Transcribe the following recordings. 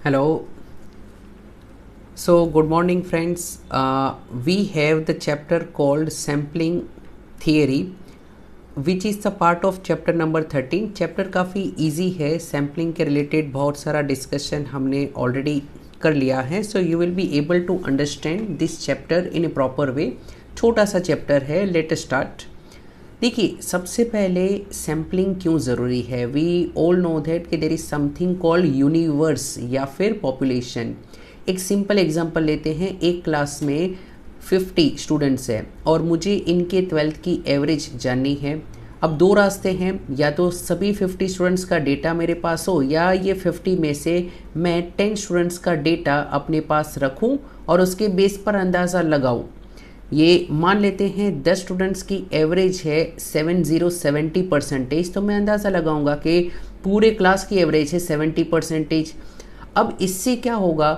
Hello. So, good morning, friends. We have the chapter called Sampling Theory, which is the part of chapter number 13. Chapter काफ़ी easy है. Sampling के related बहुत सारा discussion हमने already कर लिया है. So you will be able to understand this chapter in a proper way. छोटा सा चैप्टर है. Let start. देखिए, सबसे पहले सैम्पलिंग क्यों ज़रूरी है. वी ऑल नो दैट कि there is something called universe या फिर पॉपुलेशन. एक सिंपल एग्जांपल लेते हैं. एक क्लास में 50 स्टूडेंट्स हैं और मुझे इनके 12th की एवरेज जाननी है. अब दो रास्ते हैं, या तो सभी 50 स्टूडेंट्स का डेटा मेरे पास हो, या ये 50 में से मैं 10 स्टूडेंट्स का डेटा अपने पास रखूं और उसके बेस पर अंदाज़ा लगाऊं. ये मान लेते हैं 10 स्टूडेंट्स की एवरेज है 70% तो मैं अंदाज़ा लगाऊंगा कि पूरे क्लास की एवरेज है 70%. अब इससे क्या होगा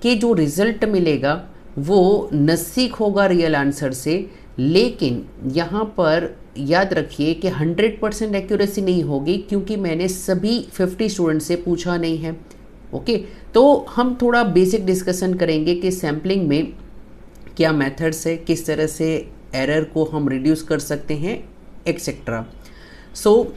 कि जो रिज़ल्ट मिलेगा वो नज़दीक होगा रियल आंसर से, लेकिन यहाँ पर याद रखिए कि 100% एक्यूरेसी नहीं होगी, क्योंकि मैंने सभी 50 स्टूडेंट से पूछा नहीं है. ओके, तो हम थोड़ा बेसिक डिस्कशन करेंगे कि सैम्पलिंग में क्या मेथड्स है, किस तरह से एरर को हम रिड्यूस कर सकते हैं, एक्सेट्रा. सो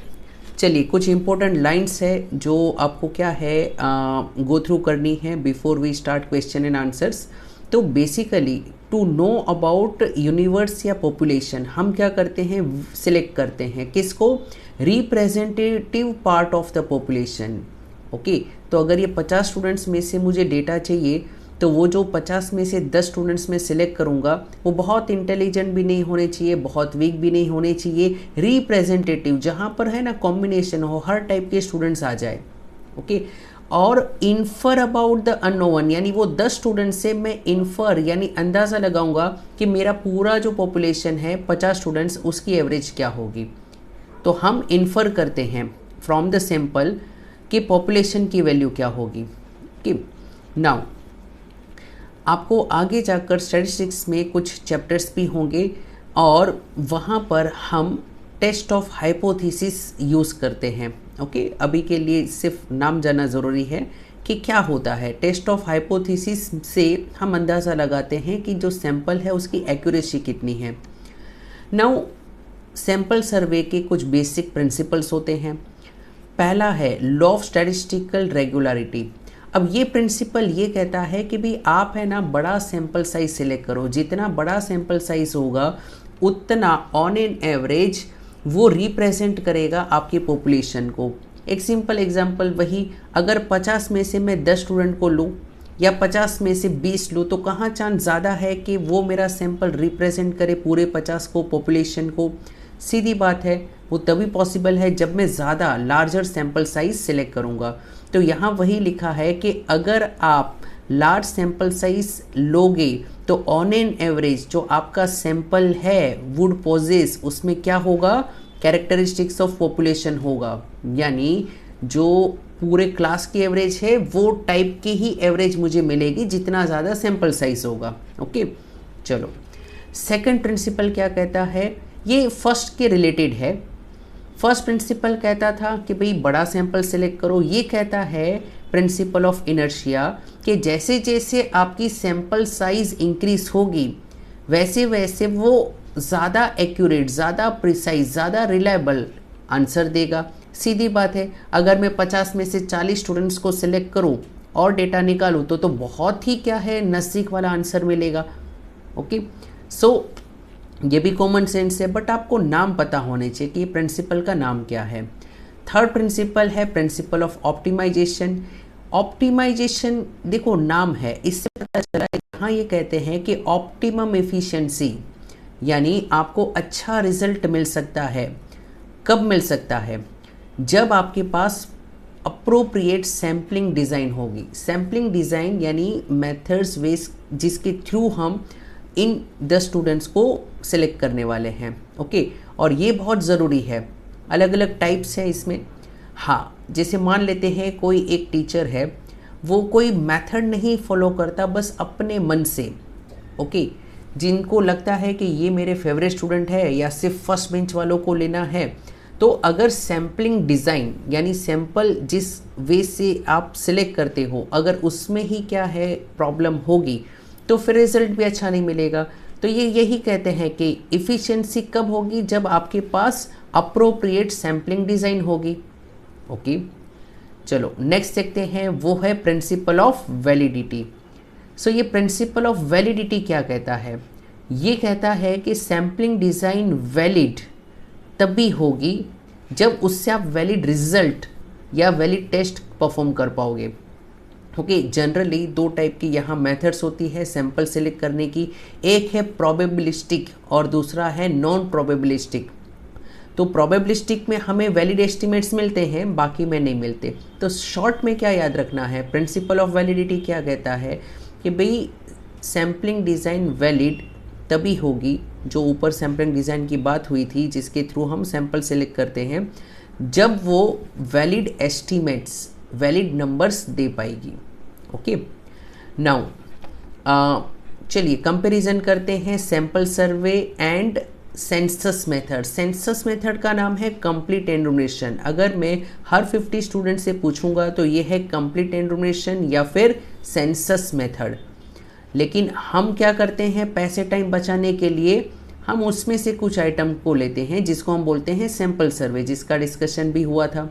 चलिए, कुछ इंपॉर्टेंट लाइंस है जो आपको क्या है गो थ्रू करनी है before we start question and answers. तो basically to know about universe या पॉपुलेशन हम क्या करते हैं, सिलेक्ट करते हैं किसको, representative part of the population. Okay, तो अगर ये 50 स्टूडेंट्स में से मुझे डेटा चाहिए, तो वो जो 50 में से 10 स्टूडेंट्स में सिलेक्ट करूंगा वो बहुत इंटेलिजेंट भी नहीं होने चाहिए, बहुत वीक भी नहीं होने चाहिए. रिप्रेजेंटेटिव जहाँ पर है ना कॉम्बिनेशन हो, हर टाइप के स्टूडेंट्स आ जाए. ओके, और इन्फर अबाउट द अननोन, यानी वो 10 स्टूडेंट से मैं इन्फर यानी अंदाज़ा लगाऊंगा कि मेरा पूरा जो पॉपुलेशन है 50 स्टूडेंट्स, उसकी एवरेज क्या होगी. तो हम इन्फर करते हैं फ्रॉम द सैंपल कि पॉपुलेशन की वैल्यू क्या होगी. ओके, नाउ आपको आगे जाकर स्टैटिस्टिक्स में कुछ चैप्टर्स भी होंगे और वहाँ पर हम टेस्ट ऑफ हाइपोथेसिस यूज़ करते हैं. ओके, अभी के लिए सिर्फ नाम जानना ज़रूरी है कि क्या होता है. टेस्ट ऑफ हाइपोथेसिस से हम अंदाज़ा लगाते हैं कि जो सैंपल है उसकी एक्यूरेसी कितनी है. नाउ सैंपल सर्वे के कुछ बेसिक प्रिंसिपल्स होते हैं. पहला है लॉ ऑफ स्टैटिस्टिकल रेगुलरिटी. अब ये प्रिंसिपल ये कहता है कि भी आप है ना बड़ा सैंपल साइज सिलेक्ट करो. जितना बड़ा सैंपल साइज होगा उतना ऑन एन एवरेज वो रिप्रेजेंट करेगा आपकी पॉपुलेशन को. एक सिंपल एग्जांपल वही, अगर 50 में से मैं 10 स्टूडेंट को लूँ या 50 में से 20 लूँ, तो कहाँ चांस ज़्यादा है कि वो मेरा सैंपल रिप्रेजेंट करे पूरे 50 को, पॉपुलेशन को. सीधी बात है, वो तभी पॉसिबल है जब मैं ज़्यादा लार्जर सैंपल साइज सिलेक्ट करूँगा. तो यहाँ वही लिखा है कि अगर आप लार्ज सैंपल साइज लोगे तो ऑन एन एवरेज जो आपका सैंपल है वुड पोजेस, उसमें क्या होगा, कैरेक्टरिस्टिक्स ऑफ पॉपुलेशन होगा. यानी जो पूरे क्लास की एवरेज है वो टाइप की ही एवरेज मुझे मिलेगी जितना ज़्यादा सैंपल साइज होगा. ओके, चलो सेकंड प्रिंसिपल क्या कहता है, ये फर्स्ट के रिलेटेड है. फर्स्ट प्रिंसिपल कहता था कि भाई बड़ा सैंपल सेलेक्ट करो. ये कहता है प्रिंसिपल ऑफ इनर्शिया कि जैसे जैसे आपकी सैंपल साइज इंक्रीज होगी वैसे वैसे वो ज़्यादा एक्यूरेट, ज़्यादा प्रिसाइज, ज़्यादा रिलायबल आंसर देगा. सीधी बात है, अगर मैं 50 में से 40 स्टूडेंट्स को सिलेक्ट करूं और डेटा निकालूं तो बहुत ही क्या है नज़दीक वाला आंसर मिलेगा. ओके, सो ये भी कॉमन सेंस है, बट आपको नाम पता होने चाहिए कि प्रिंसिपल का नाम क्या है. थर्ड प्रिंसिपल है प्रिंसिपल ऑफ ऑप्टिमाइजेशन. ऑप्टिमाइजेशन देखो नाम है, इससे पता चला यहाँ ये कहते हैं कि ऑप्टिमम एफिशिएंसी, यानी आपको अच्छा रिजल्ट मिल सकता है. कब मिल सकता है, जब आपके पास अप्रोप्रिएट सैम्पलिंग डिज़ाइन होगी. सैम्पलिंग डिज़ाइन यानी मेथड्स वेज जिसके थ्रू हम इन 10 स्टूडेंट्स को सिलेक्ट करने वाले हैं. ओके, और ये बहुत ज़रूरी है. अलग अलग टाइप्स हैं इसमें. हाँ, जैसे मान लेते हैं कोई एक टीचर है, वो कोई मेथड नहीं फॉलो करता, बस अपने मन से. ओके, जिनको लगता है कि ये मेरे फेवरेट स्टूडेंट है या सिर्फ फर्स्ट बेंच वालों को लेना है, तो अगर सैम्पलिंग डिज़ाइन यानी सैंपल जिस वे से आप सिलेक्ट करते हो अगर उसमें ही क्या है प्रॉब्लम होगी तो फिर रिजल्ट भी अच्छा नहीं मिलेगा। तो ये यही कहते हैं कि इफ़िशियंसी कब होगी, जब आपके पास अप्रोप्रिएट सैम्पलिंग डिज़ाइन होगी। ओके, चलो नेक्स्ट देखते हैं, वो है प्रिंसिपल ऑफ वैलिडिटी। सो ये प्रिंसिपल ऑफ वैलिडिटी क्या कहता है? ये कहता है कि सैम्पलिंग डिज़ाइन वैलिड तभी होगी जब उससे आप वैलिड रिजल्ट या वैलिड टेस्ट परफॉर्म कर पाओगे। ओके, जनरली दो टाइप की यहाँ मेथड्स होती है सैंपल सेलेक्ट करने की, एक है प्रोबेबिलिस्टिक और दूसरा है नॉन प्रोबेबिलिस्टिक। तो प्रोबेबिलिस्टिक में हमें वैलिड एस्टिमेट्स मिलते हैं, बाकी में नहीं मिलते। तो शॉर्ट में क्या याद रखना है, प्रिंसिपल ऑफ वैलिडिटी क्या कहता है कि भाई सैम्पलिंग डिज़ाइन वैलिड तभी होगी, जो ऊपर सैम्पलिंग डिज़ाइन की बात हुई थी जिसके थ्रू हम सैंपल सेलेक्ट करते हैं, जब वो valid estimates valid numbers they पाएगी। ओके, नाउ चलिए कंपैरिजन करते हैं sample survey and census method. Census method का नाम है कंप्लीट एनुमरेशन। अगर मैं हर 50 स्टूडेंट से पूछूंगा तो ये है कंप्लीट एनुमरेशन या फिर सेंसस मेथड। लेकिन हम क्या करते हैं, पैसे टाइम बचाने के लिए हम उसमें से कुछ आइटम को लेते हैं जिसको हम बोलते हैं सैंपल सर्वे, जिसका डिस्कशन भी हुआ था।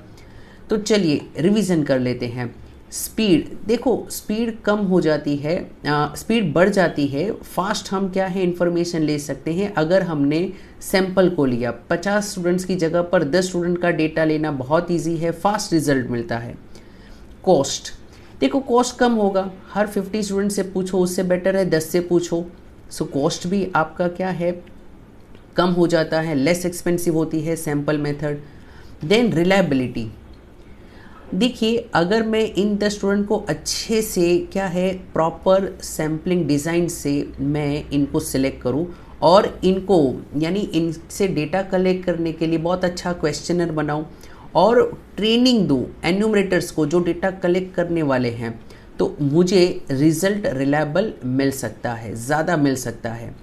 तो चलिए रिवीजन कर लेते हैं। स्पीड, देखो स्पीड कम हो जाती है, स्पीड बढ़ जाती है, फास्ट हम क्या है इन्फॉर्मेशन ले सकते हैं अगर हमने सैंपल को लिया। 50 स्टूडेंट्स की जगह पर 10 स्टूडेंट का डेटा लेना बहुत इजी है, फास्ट रिजल्ट मिलता है। कॉस्ट, देखो कॉस्ट कम होगा, हर 50 स्टूडेंट से पूछो उससे बेटर है 10 से पूछो। सो कॉस्ट भी आपका क्या है कम हो जाता है, लेस एक्सपेंसिव होती है सैंपल मेथड। देन रिलायबिलिटी, देखिए अगर मैं इन 10 स्टूडेंट को अच्छे से क्या है प्रॉपर सैम्पलिंग डिज़ाइन से मैं इनको सिलेक्ट करूं और इनको यानी इनसे डेटा कलेक्ट करने के लिए बहुत अच्छा क्वेश्चनर बनाऊं और ट्रेनिंग दूं एन्यूमरेटर्स को जो डेटा कलेक्ट करने वाले हैं, तो मुझे रिज़ल्ट रिलायबल मिल सकता है, ज़्यादा मिल सकता है।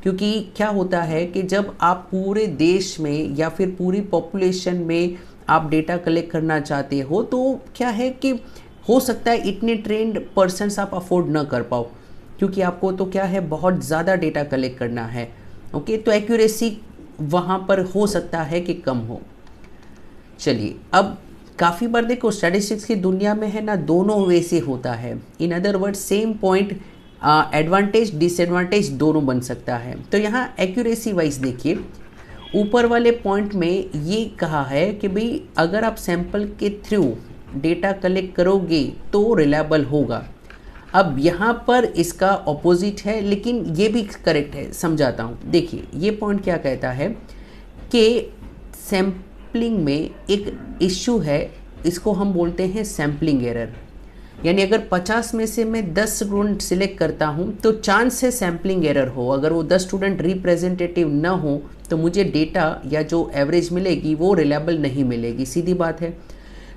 क्योंकि क्या होता है कि जब आप पूरे देश में या फिर पूरी पॉपुलेशन में आप डेटा कलेक्ट करना चाहते हो तो क्या है कि हो सकता है इतने ट्रेंड पर्सन्स आप अफोर्ड ना कर पाओ, क्योंकि आपको तो क्या है बहुत ज़्यादा डेटा कलेक्ट करना है। ओके, तो एक्यूरेसी वहाँ पर हो सकता है कि कम हो। चलिए अब काफ़ी बार देखो स्टैटिस्टिक्स की दुनिया में है ना दोनों वे से होता है। In other word same point advantage disadvantage दोनों बन सकता है। तो यहाँ एक्यूरेसी वाइज देखिए, ऊपर वाले पॉइंट में ये कहा है कि भाई अगर आप सैंपल के थ्रू डेटा कलेक्ट करोगे तो रिलायबल होगा। अब यहाँ पर इसका ऑपोजिट है, लेकिन ये भी करेक्ट है, समझाता हूँ। देखिए ये पॉइंट क्या कहता है कि सैम्पलिंग में एक इश्यू है, इसको हम बोलते हैं सैम्पलिंग एरर। यानी अगर 50 में से मैं 10 स्टूडेंट सिलेक्ट करता हूँ तो चांस है सैम्पलिंग एरर हो। अगर वो 10 स्टूडेंट रिप्रेजेंटेटिव ना हो तो मुझे डेटा या जो एवरेज मिलेगी वो रिलायबल नहीं मिलेगी, सीधी बात है।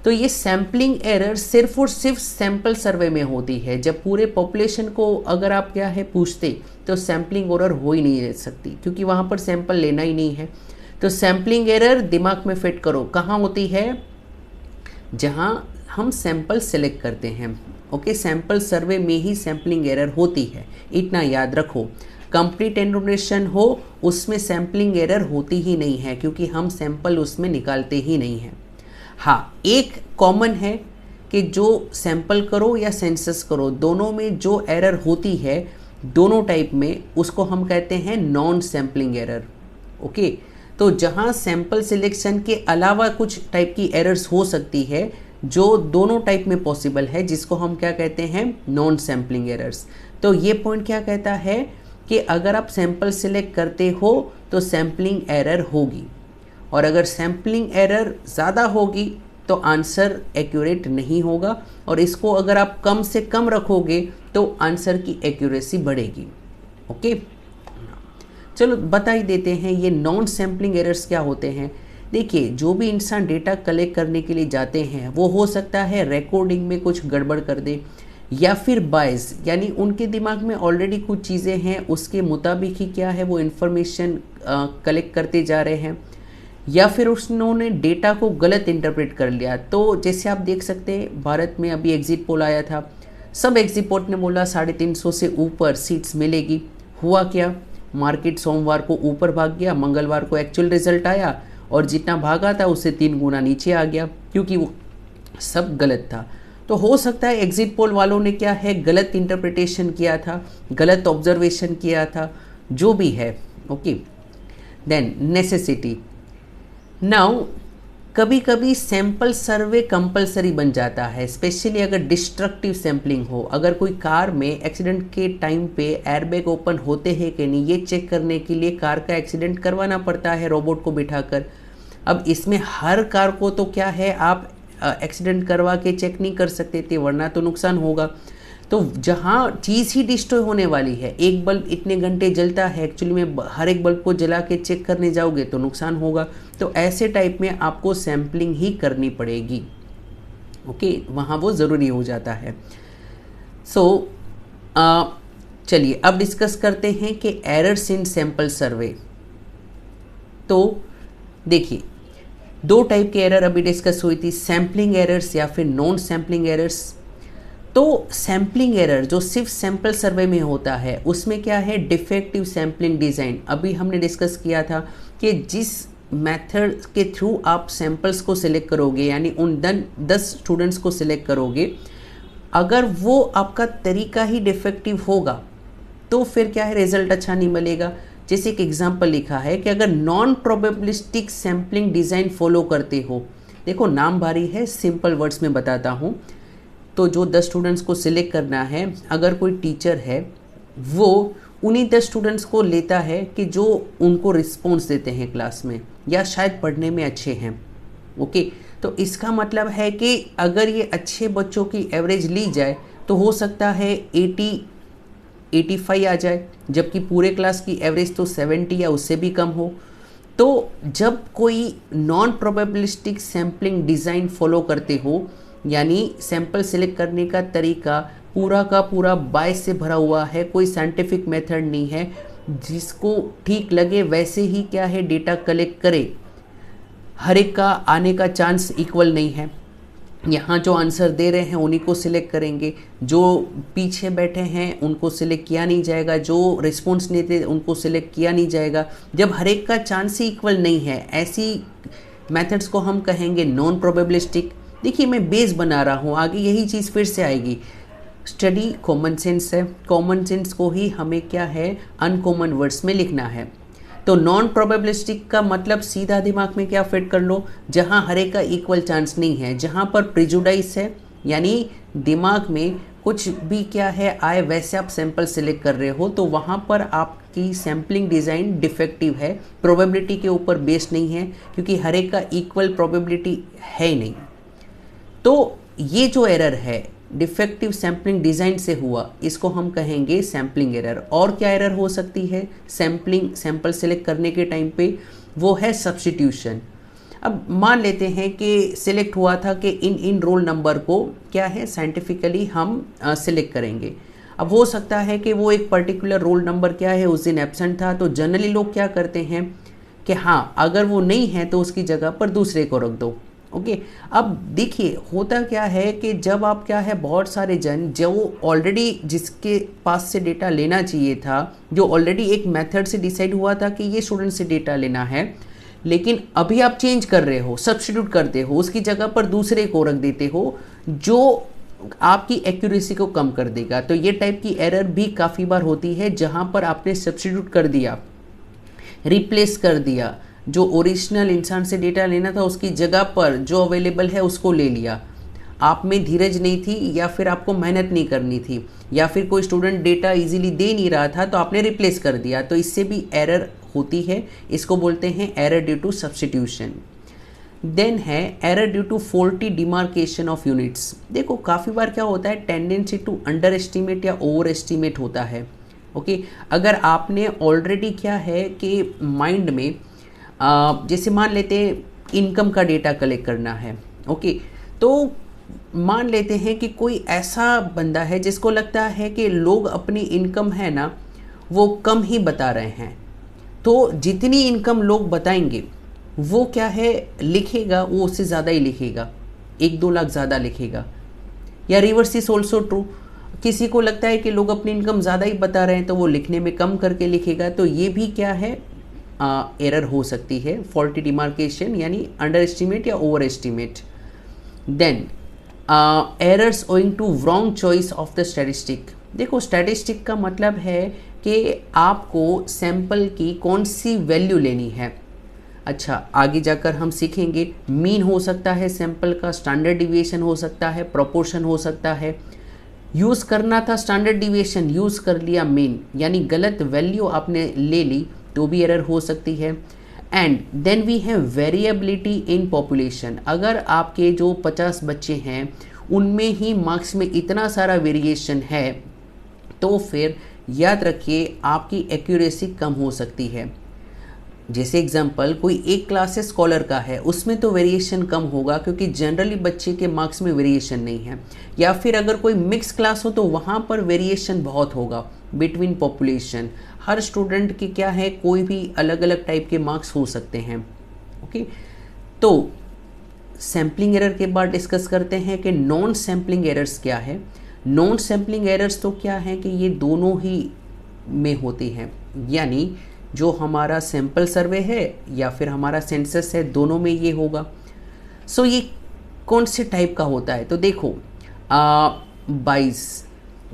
तो ये सैम्पलिंग एरर सिर्फ और सिर्फ सैंपल सर्वे में होती है। जब पूरे पॉपुलेशन को अगर आप क्या है पूछते तो सैम्पलिंग एरर हो ही नहीं सकती, क्योंकि वहाँ पर सैंपल लेना ही नहीं है। तो सैम्पलिंग एरर दिमाग में फिट करो कहाँ होती है, जहाँ हम सैंपल सेलेक्ट करते हैं। ओके, सैंपल सर्वे में ही सैम्पलिंग एरर होती है, इतना याद रखो। कंप्लीट एनुमरेशन हो उसमें सैम्पलिंग एरर होती ही नहीं है, क्योंकि हम सैंपल उसमें निकालते ही नहीं हैं। हाँ, एक कॉमन है कि जो सैंपल करो या सेंसस करो दोनों में जो एरर होती है दोनों टाइप में, उसको हम कहते हैं नॉन सैम्पलिंग एरर। ओके, तो जहाँ सैंपल सिलेक्शन के अलावा कुछ टाइप की एरर्स हो सकती है जो दोनों टाइप में पॉसिबल है, जिसको हम क्या कहते हैं नॉन सैम्पलिंग एरर्स। तो ये पॉइंट क्या कहता है कि अगर आप सैंपल सिलेक्ट करते हो तो सैम्पलिंग एरर होगी, और अगर सैम्पलिंग एरर ज़्यादा होगी तो आंसर एक्यूरेट नहीं होगा, और इसको अगर आप कम से कम रखोगे तो आंसर की एक्यूरेसी बढ़ेगी। ओके, चलो बता ही देते हैं ये नॉन सैम्पलिंग एरर्स क्या होते हैं। देखिए जो भी इंसान डेटा कलेक्ट करने के लिए जाते हैं वो हो सकता है रिकॉर्डिंग में कुछ गड़बड़ कर दे, या फिर बायस, यानी उनके दिमाग में ऑलरेडी कुछ चीज़ें हैं उसके मुताबिक ही क्या है वो इन्फॉर्मेशन कलेक्ट करते जा रहे हैं, या फिर उन्होंने डेटा को गलत इंटरप्रेट कर लिया। तो जैसे आप देख सकते हैं भारत में अभी एग्जिट पोल आया था, सब एग्जिट पोल ने बोला 350 से ऊपर सीट्स मिलेगी। हुआ क्या, मार्केट सोमवार को ऊपर भाग गया, मंगलवार को एक्चुअल रिजल्ट आया और जितना भागा था उससे 3 गुना नीचे आ गया, क्योंकि वो सब गलत था। तो हो सकता है एग्जिट पोल वालों ने क्या है गलत इंटरप्रिटेशन किया था, गलत ऑब्जर्वेशन किया था, जो भी है। Okay, then necessity. नाउ कभी कभी सैंपल सर्वे कंपलसरी बन जाता है, स्पेशली अगर डिस्ट्रक्टिव सैम्पलिंग हो। अगर कोई कार में एक्सीडेंट के टाइम पे एयरबैग ओपन होते हैं कि नहीं, ये चेक करने के लिए कार का एक्सीडेंट करवाना पड़ता है रोबोट को बिठाकर। अब इसमें हर कार को तो क्या है आप एक्सीडेंट करवा के चेक नहीं कर सकते थे, वरना तो नुकसान होगा। तो जहाँ चीज़ ही डिस्ट्रॉय होने वाली है, एक बल्ब इतने घंटे जलता है, एक्चुअली में हर एक बल्ब को जला के चेक करने जाओगे तो नुकसान होगा। तो ऐसे टाइप में आपको सैम्पलिंग ही करनी पड़ेगी। ओके, वहाँ वो ज़रूरी हो जाता है। सो चलिए अब डिस्कस करते हैं कि एरर्स इन सैंपल सर्वे। तो देखिए 2 टाइप के एरर अभी डिस्कस हुई थी, सैम्पलिंग एरर्स या फिर नॉन सैम्पलिंग एरर्स। तो सैम्पलिंग एरर जो सिर्फ सैंपल सर्वे में होता है उसमें क्या है, डिफेक्टिव सैम्पलिंग डिज़ाइन। अभी हमने डिस्कस किया था कि जिस मेथड के थ्रू आप सैंपल्स को सिलेक्ट करोगे, यानी उन 10 स्टूडेंट्स को सिलेक्ट करोगे, अगर वो आपका तरीका ही डिफेक्टिव होगा तो फिर क्या है रिजल्ट अच्छा नहीं मिलेगा। जैसे एक एग्जांपल लिखा है कि अगर non probabilistic sampling design follow करते हो, देखो नाम भारी है, सिंपल वर्ड्स में बताता हूँ। तो जो 10 स्टूडेंट्स को सिलेक्ट करना है, अगर कोई टीचर है वो उन्हीं 10 स्टूडेंट्स को लेता है कि जो उनको रिस्पॉन्स देते हैं क्लास में या शायद पढ़ने में अच्छे हैं। ओके, तो इसका मतलब है कि अगर ये अच्छे बच्चों की एवरेज ली जाए तो हो सकता है 85 आ जाए, जबकि पूरे क्लास की एवरेज तो 70 या उससे भी कम हो। तो जब कोई non probabilistic sampling design follow करते हो, यानी सैंपल सिलेक्ट करने का तरीका पूरा का पूरा बायस से भरा हुआ है, कोई साइंटिफिक मेथड नहीं है, जिसको ठीक लगे वैसे ही क्या है डेटा कलेक्ट करे, हर एक का आने का चांस इक्वल नहीं है। यहाँ जो आंसर दे रहे हैं उन्हीं को सिलेक्ट करेंगे, जो पीछे बैठे हैं उनको सिलेक्ट किया नहीं जाएगा, जो रिस्पॉन्स नहीं देते उनको सिलेक्ट किया नहीं जाएगा। जब हर एक का चांस ही इक्वल नहीं है, ऐसी मेथड्स को हम कहेंगे नॉन प्रोबेबिलिस्टिक। देखिए मैं बेस बना रहा हूँ, आगे यही चीज़ फिर से आएगी। स्टडी कॉमन सेंस है, कॉमन सेंस को ही हमें क्या है अनकॉमन वर्ड्स में लिखना है। तो नॉन प्रोबेबिलिस्टिक का मतलब सीधा दिमाग में क्या फिट कर लो, जहाँ हर एक का इक्वल चांस नहीं है, जहाँ पर प्रिजुडाइस है, यानी दिमाग में कुछ भी क्या है आए वैसे आप सैंपल सिलेक्ट कर रहे हो, तो वहाँ पर आपकी सैम्पलिंग डिज़ाइन डिफेक्टिव है, प्रोबेबिलिटी के ऊपर बेस्ड नहीं है, क्योंकि हर एक का इक्वल प्रोबेबिलिटी है ही नहीं। तो ये जो एरर है डिफेक्टिव सैम्पलिंग डिज़ाइन से हुआ, इसको हम कहेंगे सैम्पलिंग एरर। और क्या एरर हो सकती है सैंपल सेलेक्ट करने के टाइम पे, वो है सब्स्टिट्यूशन। अब मान लेते हैं कि सिलेक्ट हुआ था कि इन रोल नंबर को क्या है साइंटिफिकली हम सिलेक्ट करेंगे। अब हो सकता है कि वो एक पर्टिकुलर रोल नंबर क्या है उस दिन एब्सेंट था, तो जनरली लोग क्या करते हैं कि हाँ अगर वो नहीं है तो उसकी जगह पर दूसरे को रख दो। ओके, अब देखिए होता क्या है कि जब आप क्या है बहुत सारे जन जो ऑलरेडी जिसके पास से डेटा लेना चाहिए था, जो ऑलरेडी एक मेथड से डिसाइड हुआ था कि ये स्टूडेंट से डेटा लेना है, लेकिन अभी आप चेंज कर रहे हो, सब्स्टिट्यूट करते हो, उसकी जगह पर दूसरे को रख देते हो जो आपकी एक्यूरेसी को कम कर देगा। तो ये टाइप की एरर भी काफ़ी बार होती है, जहाँ पर आपने सब्स्टिट्यूट कर दिया, रिप्लेस कर दिया, जो ओरिजिनल इंसान से डेटा लेना था उसकी जगह पर जो अवेलेबल है उसको ले लिया। आप में धीरज नहीं थी, या फिर आपको मेहनत नहीं करनी थी, या फिर कोई स्टूडेंट डेटा इजीली दे नहीं रहा था तो आपने रिप्लेस कर दिया, तो इससे भी एरर होती है। इसको बोलते हैं error due to substitution. Then है error due to faulty demarcation of units. देखो काफ़ी बार क्या होता है टेंडेंसी टू अंडर एस्टिमेट या ओवर एस्टिमेट होता है। ओके, अगर आपने ऑलरेडी क्या है कि माइंड में जैसे मान लेते इनकम का डेटा कलेक्ट करना है, ओके, तो मान लेते हैं कि कोई ऐसा बंदा है जिसको लगता है कि लोग अपनी इनकम है ना वो कम ही बता रहे हैं, तो जितनी इनकम लोग बताएंगे वो क्या है लिखेगा, वो उससे ज़्यादा ही लिखेगा, 1-2 लाख ज़्यादा लिखेगा। या रिवर्स इज ऑल्सो ट्रू, किसी को लगता है कि लोग अपनी इनकम ज़्यादा ही बता रहे हैं तो वो लिखने में कम करके लिखेगा। तो ये भी क्या है, एरर हो सकती है, फॉल्टी डिमार्केशन यानी अंडर एस्टिमेट या overestimate. Then errors owing to wrong choice of the statistic. देखो स्टैटिस्टिक का मतलब है कि आपको सैंपल की कौन सी वैल्यू लेनी है। अच्छा, आगे जाकर हम सीखेंगे मीन हो सकता है सैंपल का, स्टैंडर्ड डिविएशन हो सकता है, प्रोपोर्शन हो सकता है। यूज़ करना था स्टैंडर्ड डिविएशन, यूज़ कर लिया मीन, यानी गलत वैल्यू आपने ले ली तो भी एरर हो सकती है। And then we have variability in population. अगर आपके जो 50 बच्चे हैं उनमें ही मार्क्स में इतना सारा वेरिएशन है तो फिर याद रखिए आपकी एक्यूरेसी कम हो सकती है। जैसे एग्जांपल कोई एक क्लास स्कॉलर का है, उसमें तो वेरिएशन कम होगा क्योंकि जनरली बच्चे के मार्क्स में वेरिएशन नहीं है। या फिर अगर कोई मिक्स क्लास हो तो वहाँ पर वेरिएशन बहुत होगा बिटवीन पॉपुलेशन। हर स्टूडेंट की क्या है, कोई भी अलग अलग टाइप के मार्क्स हो सकते हैं। ओके, तो सैम्पलिंग एरर के बाद डिस्कस करते हैं कि नॉन सैम्पलिंग एरर्स क्या है। नॉन सैम्पलिंग एरर्स तो क्या है कि ये दोनों ही में होती हैं, यानी जो हमारा सैंपल सर्वे है या फिर हमारा सेंसस है, दोनों में ये होगा। सो ये कौन से टाइप का होता है, तो देखो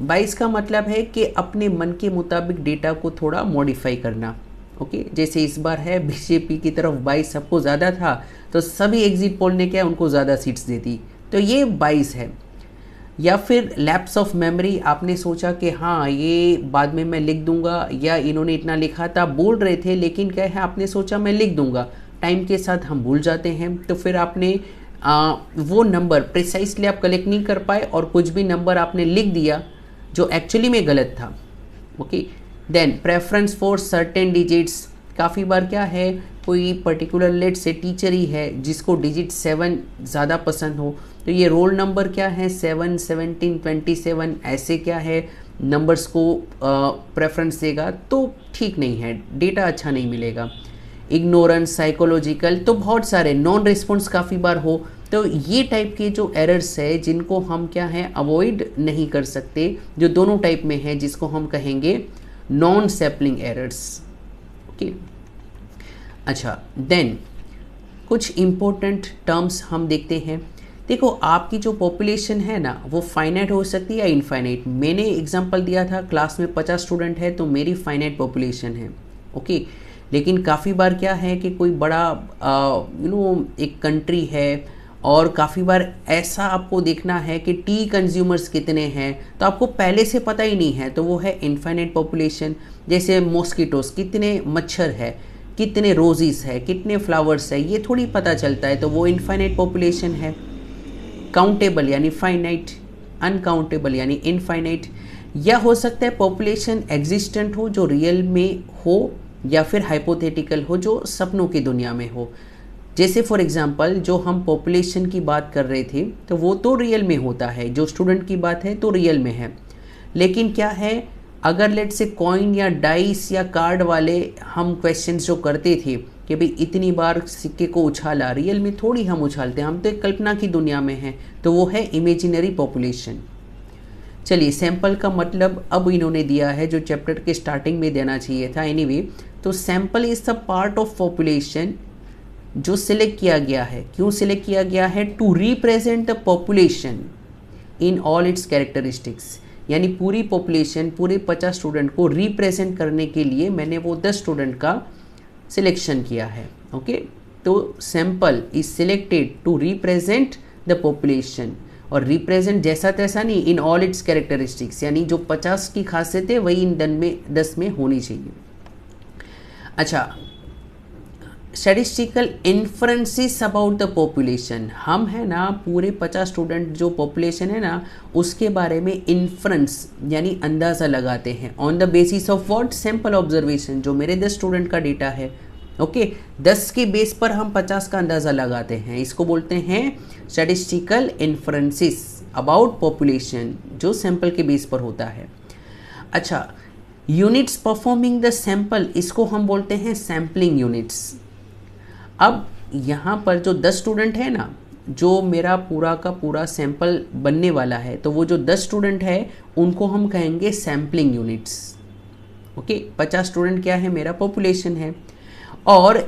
बाइस का मतलब है कि अपने मन के मुताबिक डेटा को थोड़ा मॉडिफाई करना। ओके, जैसे इस बार है बीजेपी की तरफ 22 सबको ज़्यादा था तो सभी एग्जिट पोल ने क्या उनको ज़्यादा सीट्स दे दी, तो ये 22 है। या फिर लैप्स ऑफ मेमोरी, आपने सोचा कि हाँ ये बाद में मैं लिख दूंगा, या इन्होंने इतना लिखा था, बोल रहे थे लेकिन क्या है आपने सोचा मैं लिख दूंगा, टाइम के साथ हम भूल जाते हैं, तो फिर आपने वो नंबर प्रिसाइसली आप कलेक्ट नहीं कर पाए और कुछ भी नंबर आपने लिख दिया जो एक्चुअली में गलत था। Okay, then preference for certain digits, काफ़ी बार क्या है कोई पर्टिकुलर लेट से टीचर ही है जिसको डिजिट 7 ज़्यादा पसंद हो, तो ये रोल नंबर क्या है 7, 17, 27 ऐसे क्या है नंबर्स को प्रेफरेंस देगा, तो ठीक नहीं है, डेटा अच्छा नहीं मिलेगा। इग्नोरेंस, साइकोलॉजिकल, तो बहुत सारे नॉन रिस्पॉन्स काफ़ी बार हो, तो ये टाइप के जो एरर्स है जिनको हम क्या है अवॉइड नहीं कर सकते, जो दोनों टाइप में है जिसको हम कहेंगे नॉन सैम्पलिंग एरर्स। ओके, अच्छा, देन कुछ इम्पोर्टेंट टर्म्स हम देखते हैं। देखो आपकी जो पॉपुलेशन है ना वो फाइनाइट हो सकती है या इनफाइनाइट। मैंने एग्जांपल दिया था क्लास में 50 स्टूडेंट है तो मेरी फाइनाइट पॉपुलेशन है। ओके, लेकिन काफ़ी बार क्या है कि कोई बड़ा एक कंट्री है और काफ़ी बार ऐसा आपको देखना है कि टी कंज्यूमर्स कितने हैं तो आपको पहले से पता ही नहीं है, तो वो है इनफाइनाइट पॉपुलेशन। जैसे मॉस्किटोस, कितने मच्छर है, कितने रोजीज है, कितने फ्लावर्स है, ये थोड़ी पता चलता है, तो वो इनफाइनाइट पॉपुलेशन है। काउंटेबल यानी फाइनाइट, अनकाउंटेबल यानी इनफाइनाइट। या हो सकता है पॉपुलेशन एग्जिस्टेंट हो जो रियल में हो, या फिर हाइपोथेटिकल हो जो सपनों की दुनिया में हो। जैसे फॉर एग्जांपल जो हम पॉपुलेशन की बात कर रहे थे तो वो तो रियल में होता है, जो स्टूडेंट की बात है तो रियल में है। लेकिन क्या है अगर लेट से कॉइन या डाइस या कार्ड वाले हम क्वेश्चंस जो करते थे कि भाई इतनी बार सिक्के को उछाला, रियल में थोड़ी हम उछालते हैं, हम तो एक कल्पना की दुनिया में हैं, तो वो है इमेजिनरी पॉपुलेशन। चलिए, सैंपल का मतलब अब इन्होंने दिया है जो चैप्टर के स्टार्टिंग में देना चाहिए था। एनीवे, तो sample is the part of population जो सिलेक्ट किया गया है। क्यों सिलेक्ट किया गया है? To represent the population in all its characteristics, यानी पूरी पॉपुलेशन, पूरे 50 स्टूडेंट को रिप्रेजेंट करने के लिए मैंने वो 10 स्टूडेंट का सिलेक्शन किया है। ओके, तो sample is selected to represent the population, और रिप्रेजेंट जैसा तैसा नहीं, इन ऑल इट्स कैरेक्टरिस्टिक्स, यानी जो 50 की खासियत है वही इन 10 में होनी चाहिए। अच्छा, statistical inferences about the population, हम है ना पूरे 50 स्टूडेंट जो पॉपुलेशन है ना उसके बारे में इन्फ्रेंस यानी अंदाज़ा लगाते हैं on the basis of what? Sample observation, जो मेरे 10 स्टूडेंट का डेटा है। ओके, 10 के बेस पर हम 50 का अंदाज़ा लगाते हैं, इसको बोलते हैं स्टैटिस्टिकल इन्फ्रेंसेस अबाउट पॉपुलेशन, जो सैंपल के बेस पर होता है। अच्छा, यूनिट्स परफॉर्मिंग द सैंपल, इसको हम बोलते हैं सैम्पलिंग यूनिट्स। अब यहाँ पर जो 10 स्टूडेंट है ना, जो मेरा पूरा का पूरा सैंपल बनने वाला है, तो वो जो 10 स्टूडेंट है उनको हम कहेंगे सैम्पलिंग यूनिट्स। ओके, 50 स्टूडेंट क्या है, मेरा पॉपुलेशन है। और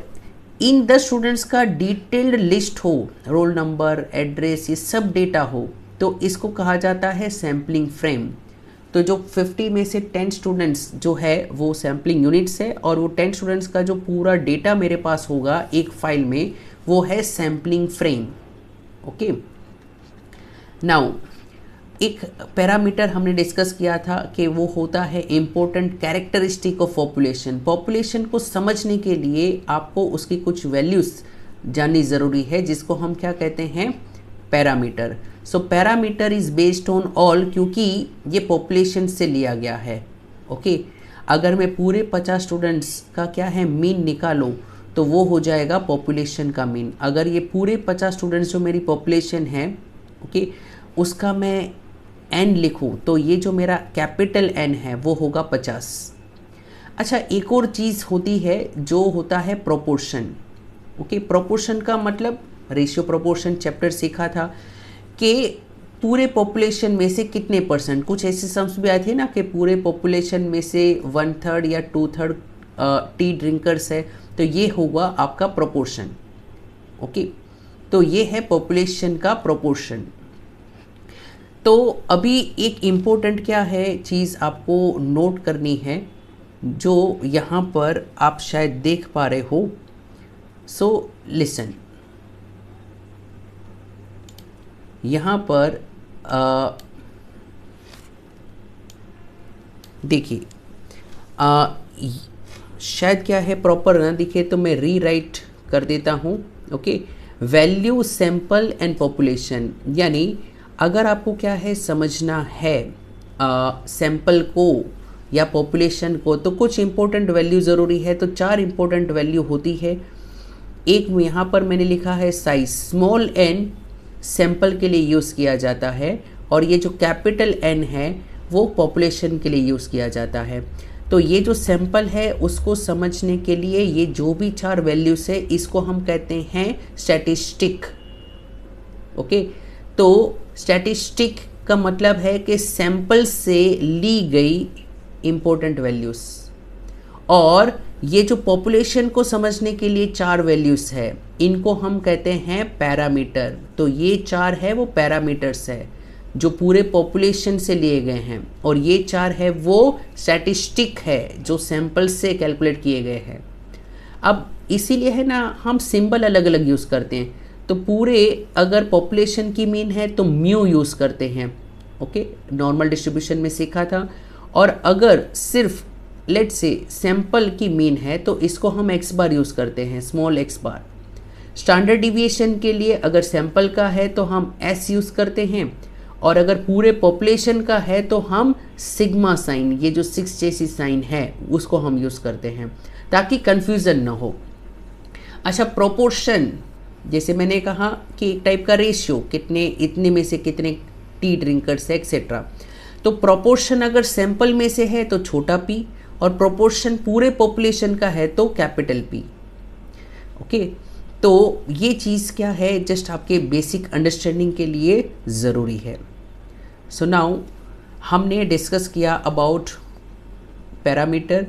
इन 10 स्टूडेंट्स का डिटेल्ड लिस्ट हो, रोल नंबर, एड्रेस, ये सब डेटा हो, तो इसको कहा जाता है सैम्पलिंग फ्रेम। तो जो 50 में से 10 स्टूडेंट्स जो है वो सैम्पलिंग यूनिट्स है, और वो 10 स्टूडेंट्स का जो पूरा डेटा मेरे पास होगा एक फाइल में, वो है सैम्पलिंग फ्रेम। ओके, नाउ एक पैरामीटर हमने डिस्कस किया था कि वो होता है important characteristic of population. Population को समझने के लिए आपको उसकी कुछ वैल्यूज जाननी ज़रूरी है, जिसको हम क्या कहते हैं, parameter. So parameter is based on all, क्योंकि ये पॉपुलेशन से लिया गया है। ओके, अगर मैं पूरे 50 स्टूडेंट्स का क्या है मीन निकालूं, तो वो हो जाएगा पॉपुलेशन का मीन। अगर ये पूरे 50 स्टूडेंट्स जो मेरी पॉपुलेशन है, ओके, उसका मैं n लिखूं, तो ये जो मेरा कैपिटल N है वो होगा 50। अच्छा, एक और चीज़ होती है जो होता है प्रोपोर्शन। ओके, प्रोपोर्शन का मतलब रेशियो प्रोपोर्शन चैप्टर सीखा था कि पूरे पॉपुलेशन में से कितने परसेंट, कुछ ऐसे सम्स भी आए थे ना कि पूरे पॉपुलेशन में से 1/3 या 2/3 टी ड्रिंकर्स है, तो ये होगा आपका प्रोपोर्शन। ओके, तो ये है पॉपुलेशन का प्रोपोर्शन। तो अभी एक इम्पोर्टेंट क्या है चीज़ आपको नोट करनी है, जो यहाँ पर आप शायद देख पा रहे हो। सो लिसन, यहाँ पर देखिए, शायद क्या है प्रॉपर ना दिखे तो मैं रीराइट कर देता हूँ। Okay, value, sample and population, यानी अगर आपको क्या है समझना है सैंपल को या पॉपुलेशन को, तो कुछ इंपॉर्टेंट वैल्यू ज़रूरी है। तो 4 इंपॉर्टेंट वैल्यू होती है। एक यहाँ पर मैंने लिखा है साइज, स्मॉल n सैंपल के लिए यूज़ किया जाता है, और ये जो कैपिटल N है वो पॉपुलेशन के लिए यूज़ किया जाता है। तो ये जो सैंपल है उसको समझने के लिए ये जो भी 4 वैल्यूज़ है, इसको हम कहते हैं स्टैटिस्टिक। ओके, तो स्टैटिस्टिक का मतलब है कि सैंपल से ली गई इंपॉर्टेंट वैल्यूज़, और ये जो पॉपुलेशन को समझने के लिए 4 वैल्यूज़ है, इनको हम कहते हैं पैरामीटर। तो ये 4 है वो पैरामीटर्स है जो पूरे पॉपुलेशन से लिए गए हैं, और ये 4 है वो स्टैटिस्टिक है जो सैंपल से कैलकुलेट किए गए हैं। अब इसीलिए है ना हम सिंबल अलग अलग यूज़ करते हैं। तो पूरे अगर पॉपुलेशन की मीन है तो म्यू यूज़ करते हैं। ओके, नॉर्मल डिस्ट्रीब्यूशन में सीखा था। और अगर सिर्फ लेट्स से सैंपल की मीन है तो इसको हम x बार यूज़ करते हैं, स्मॉल x बार। स्टैंडर्ड डिविएशन के लिए अगर सैंपल का है तो हम s यूज़ करते हैं, और अगर पूरे पॉपुलेशन का है तो हम सिग्मा साइन, ये जो 6 जैसी साइन है उसको हम यूज़ करते हैं, ताकि कन्फ्यूज़न ना हो। अच्छा, प्रोपोर्शन, जैसे मैंने कहा कि एक टाइप का रेशियो, कितने इतने में से कितने टी ड्रिंकर्स है एक्सेट्रा। तो प्रोपोर्शन अगर सैंपल में से है तो छोटा p, और प्रोपोर्शन पूरे पॉपुलेशन का है तो कैपिटल P। ओके, तो ये चीज़ क्या है, जस्ट आपके बेसिक अंडरस्टैंडिंग के लिए ज़रूरी है। सो नाउ हमने डिस्कस किया अबाउट पैरामीटर,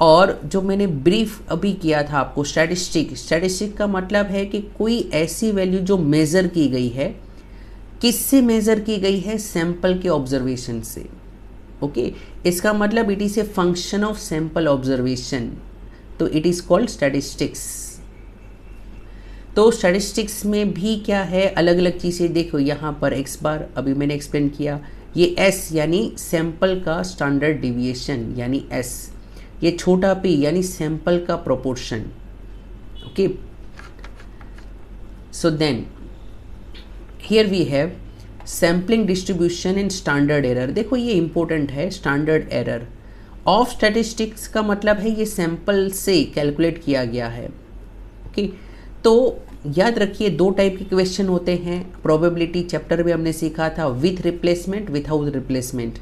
और जो मैंने ब्रीफ अभी किया था आपको स्टैटिस्टिक। स्टैटिस्टिक का मतलब है कि कोई ऐसी वैल्यू जो मेज़र की गई है, किससे मेज़र की गई है, सैंपल के ऑब्जर्वेशन से। ओके, इसका मतलब it is a function of sample observation, तो इट इज़ कॉल्ड स्टैटिस्टिक्स। तो स्टैटिस्टिक्स में भी क्या है, अलग अलग चीज़ें देखो। यहाँ पर x बार अभी मैंने एक्सप्लेन किया, ये s यानी सैंपल का स्टैंडर्ड डिविएशन यानी s, ये छोटा p यानी सैंपल का proportion. Okay, so then here we have sampling distribution in standard error. देखो ये इंपॉर्टेंट है, स्टैंडर्ड एरर ऑफ स्टैटिस्टिक्स का मतलब है ये सैंपल से कैलकुलेट किया गया है। ओके, तो याद रखिए 2 टाइप के क्वेश्चन होते हैं। प्रोबेबिलिटी चैप्टर में हमने सीखा था विथ रिप्लेसमेंट, विथआउट रिप्लेसमेंट।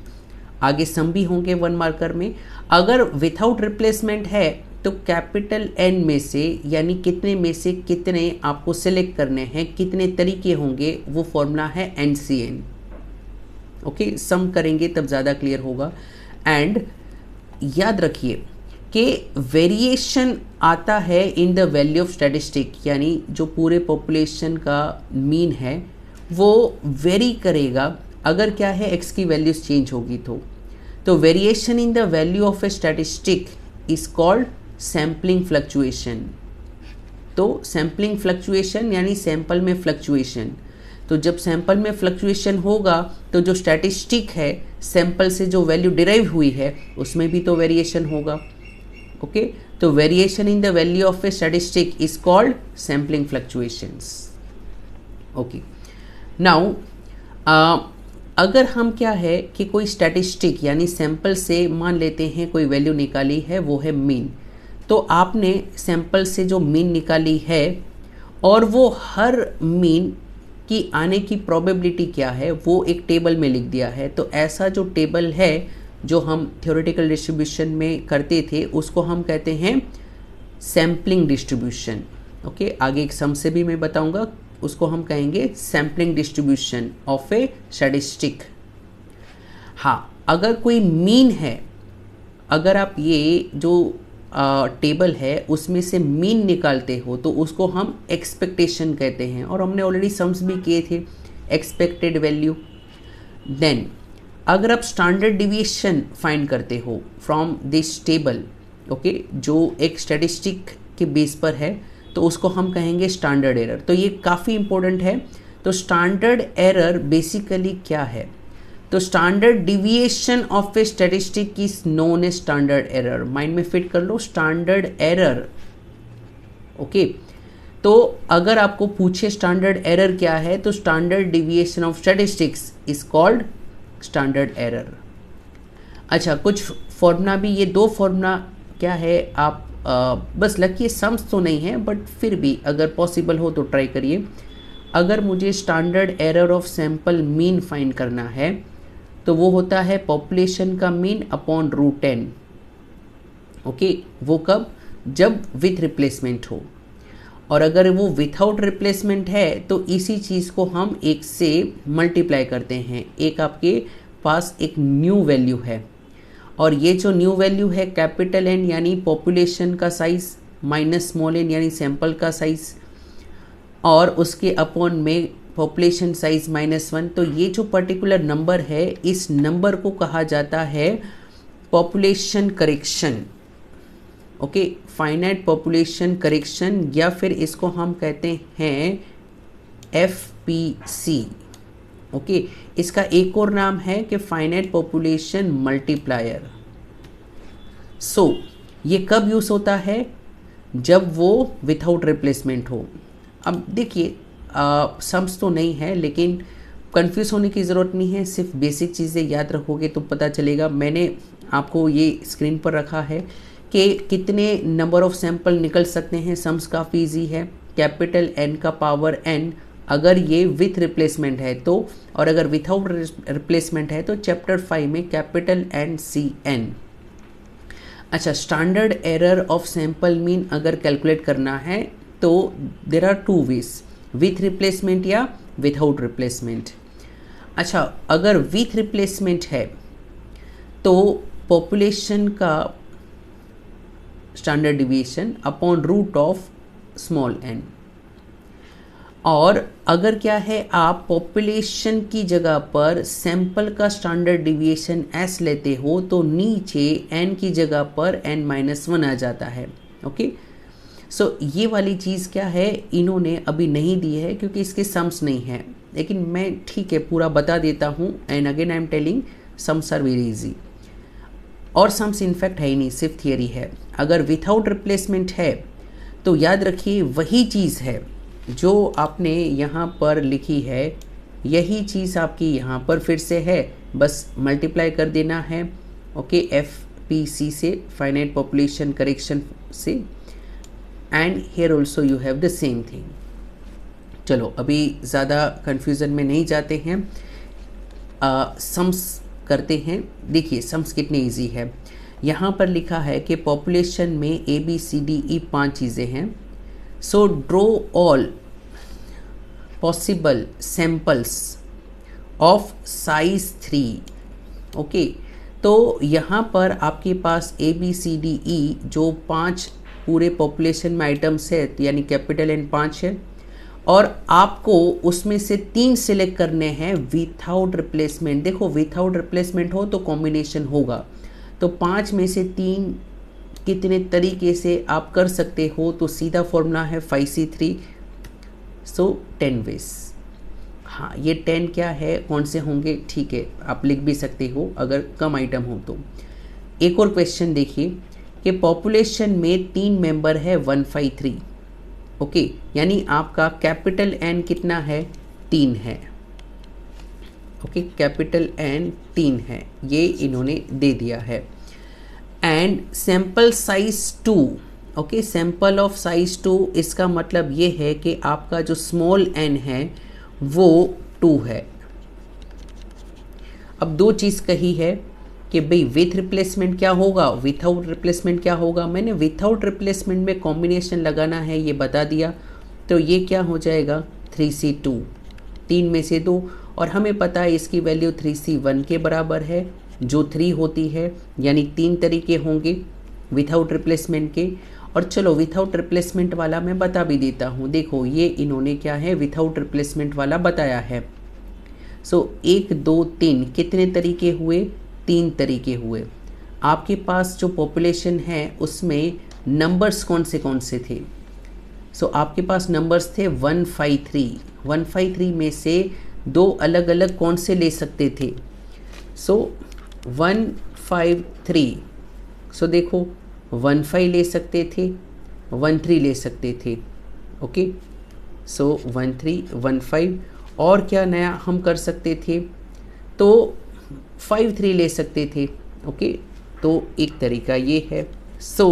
आगे सम भी होंगे 1 मार्कर में। अगर विथआउट रिप्लेसमेंट है तो कैपिटल एन में से यानी कितने में से कितने आपको सिलेक्ट करने हैं, कितने तरीके होंगे, वो फॉर्मूला है NCN। ओके, सम करेंगे तब ज़्यादा क्लियर होगा। एंड याद रखिए कि वेरिएशन आता है in the value of statistic, यानी जो पूरे पॉपुलेशन का मीन है वो वेरी करेगा अगर क्या है एक्स की वैल्यूज चेंज होगी तो variation in the value of A statistic is called sampling fluctuation. तो सैम्पलिंग फ्लक्चुएशन यानी सैंपल में फ्लक्चुएशन, तो जब सैंपल में फ्लक्चुएशन होगा तो जो स्टैटिस्टिक है सैंपल से जो वैल्यू डिराइव हुई है उसमें भी तो वेरिएशन होगा। ओके, तो variation in the value of A statistic is called sampling fluctuations. Okay, now अगर हम क्या है कि कोई स्टैटिस्टिक यानी सैंपल से मान लेते हैं कोई वैल्यू निकाली है, वो है मीन, तो आपने सैंपल से जो मीन निकाली है और वो हर मीन की आने की प्रोबेबिलिटी क्या है वो एक टेबल में लिख दिया है। तो ऐसा जो टेबल है जो हम थ्योरेटिकल डिस्ट्रीब्यूशन में करते थे उसको हम कहते हैं सैम्पलिंग डिस्ट्रीब्यूशन। ओके, आगे एक सम से भी मैं बताऊंगा, उसको हम कहेंगे sampling distribution of A statistic. हाँ, अगर कोई मीन है, अगर आप ये जो टेबल है उसमें से मीन निकालते हो तो उसको हम एक्सपेक्टेशन कहते हैं, और हमने ऑलरेडी सम्स भी किए थे, एक्सपेक्टेड वैल्यू। देन अगर आप स्टैंडर्ड डिविएशन फाइंड करते हो फ्रॉम दिस टेबल, ओके, जो एक स्टैटिस्टिक के बेस पर है, तो उसको हम कहेंगे स्टैंडर्ड एरर। तो ये काफ़ी इंपॉर्टेंट है। तो स्टैंडर्ड एरर बेसिकली क्या है, तो standard deviation of A statistic is known a standard error. Mind में फिट कर लो, स्टैंडर्ड एरर। ओके, तो अगर आपको पूछे स्टैंडर्ड एरर क्या है, तो standard deviation of statistics is called standard error. अच्छा, कुछ फॉर्मूला भी, ये दो फॉर्मूला क्या है आप बस लखिए, सम्स तो नहीं है बट फिर भी अगर पॉसिबल हो तो ट्राई करिए। अगर मुझे standard error of sample mean find करना है तो वो होता है पॉपुलेशन का मीन अपॉन √10। ओके, वो कब, जब विथ रिप्लेसमेंट हो, और अगर वो विथआउट रिप्लेसमेंट है तो इसी चीज़ को हम एक से मल्टीप्लाई करते हैं। एक आपके पास एक न्यू वैल्यू है और ये जो न्यू वैल्यू है कैपिटल एन यानी पॉपुलेशन का साइज माइनस स्मॉल एन यानी सैंपल का साइज, और उसके अपॉन में पॉपुलेशन साइज -1। तो ये जो पर्टिकुलर नंबर है, इस नंबर को कहा जाता है population correction. Okay, finite population correction, या फिर इसको हम कहते हैं FPC। ओके, इसका एक और नाम है कि फाइनाइट पॉपुलेशन मल्टीप्लायर। सो ये कब यूज होता है, जब वो विथआउट रिप्लेसमेंट हो। अब देखिए, सम्स तो नहीं है लेकिन कंफ्यूज होने की ज़रूरत नहीं है, सिर्फ बेसिक चीज़ें याद रखोगे तो पता चलेगा। मैंने आपको ये स्क्रीन पर रखा है कि कितने नंबर ऑफ सैंपल निकल सकते हैं। सम्स काफ़ी ईजी है, कैपिटल N का पावर N अगर ये विथ रिप्लेसमेंट है तो, और अगर विथआउट रिप्लेसमेंट है तो चैप्टर 5 में कैपिटल NCN। अच्छा, standard error of sample mean अगर कैलकुलेट करना है तो there are 2 ways, with replacement या विथआउट रिप्लेसमेंट। अच्छा, अगर विथ रिप्लेसमेंट है तो पॉपुलेशन का standard deviation upon root of small n, और अगर क्या है आप पॉपुलेशन की जगह पर सैंपल का स्टैंडर्ड डिविएशन s लेते हो तो नीचे n की जगह पर n-1 आ जाता है। ओके, सो ये वाली चीज़ क्या है, इन्होंने अभी नहीं दी है क्योंकि इसके सम्स नहीं है, लेकिन मैं ठीक है पूरा बता देता हूँ। And again I am telling sums are very easy, और सम्स इनफैक्ट है ही नहीं, सिर्फ थियरी है। अगर विथआउट रिप्लेसमेंट है तो याद रखिए वही चीज़ है जो आपने यहाँ पर लिखी है, यही चीज़ आपकी यहाँ पर फिर से है, बस मल्टीप्लाई कर देना है। ओके, FPC से, फाइनाइट पॉपुलेशन करेक्शन से, and here also you have the same thing. चलो अभी ज़्यादा कन्फ्यूज़न में नहीं जाते हैं, सम्स करते हैं। देखिए सम्स कितने इजी है। यहाँ पर लिखा है कि पॉपुलेशन में A B C D E 5 चीज़ें हैं। So draw all possible samples of size 3। Okay, तो यहाँ पर आपके पास A B C D E जो 5 पूरे पॉपुलेशन में आइटम्स है, यानी कैपिटल N 5 है, और आपको उसमें से 3 सिलेक्ट करने हैं विथआउट रिप्लेसमेंट। देखो विथआउट रिप्लेसमेंट हो तो कॉम्बिनेशन होगा, तो 5 में से 3 कितने तरीके से आप कर सकते हो, तो सीधा फॉर्मूला है 5C3, सो 10 वेज। हाँ, ये 10 क्या है, कौन से होंगे, ठीक है आप लिख भी सकते हो अगर कम आइटम हो तो। एक और क्वेश्चन देखिए कि पॉपुलेशन में 3 मेंबर है 153। ओके, यानी आपका कैपिटल N कितना है, 3 है। ओके, कैपिटल N 3 है, ये इन्होंने दे दिया है। And sample size 2। Okay, sample of size 2, इसका मतलब ये है कि आपका जो स्मॉल n है वो 2 है। अब दो चीज़ कही है कि भाई विथ रिप्लेसमेंट क्या होगा, विथआउट रिप्लेसमेंट क्या होगा। मैंने विथआउट रिप्लेसमेंट में कॉम्बिनेशन लगाना है ये बता दिया, तो ये क्या हो जाएगा 3C2, 3 में से 2, और हमें पता है इसकी वैल्यू 3C1 के बराबर है जो 3 होती है, यानी 3 तरीके होंगे विथआउट रिप्लेसमेंट के। और चलो विथआउट रिप्लेसमेंट वाला मैं बता भी देता हूँ। देखो ये इन्होंने क्या है विथआउट रिप्लेसमेंट वाला बताया है। सो 1 2 3 कितने तरीके हुए, 3 तरीके हुए। आपके पास जो पॉपुलेशन है उसमें नंबर्स कौन से थे, सो आपके पास नंबर्स थे 153। 153 में से 2 अलग अलग कौन से ले सकते थे, सो 153, सो देखो 15 ले सकते थे, 13 ले सकते थे। ओके, सो 13 15, और क्या नया हम कर सकते थे, तो 53 ले सकते थे। ओके, तो एक तरीका ये है। सो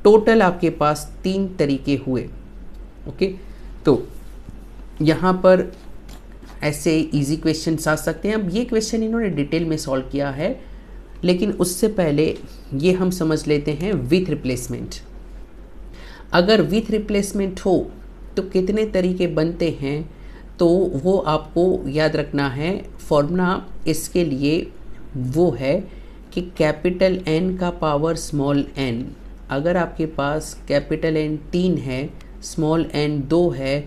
टोटल आपके पास 3 तरीके हुए। ओके, तो यहाँ पर ऐसे इजी क्वेश्चन आ सकते हैं। अब ये क्वेश्चन इन्होंने डिटेल में सॉल्व किया है, लेकिन उससे पहले ये हम समझ लेते हैं विथ रिप्लेसमेंट। अगर विथ रिप्लेसमेंट हो तो कितने तरीके बनते हैं, तो वो आपको याद रखना है। फॉर्मूला इसके लिए वो है कि कैपिटल N का पावर स्मॉल n। अगर आपके पास कैपिटल N 3 है, स्मॉल n 2 है,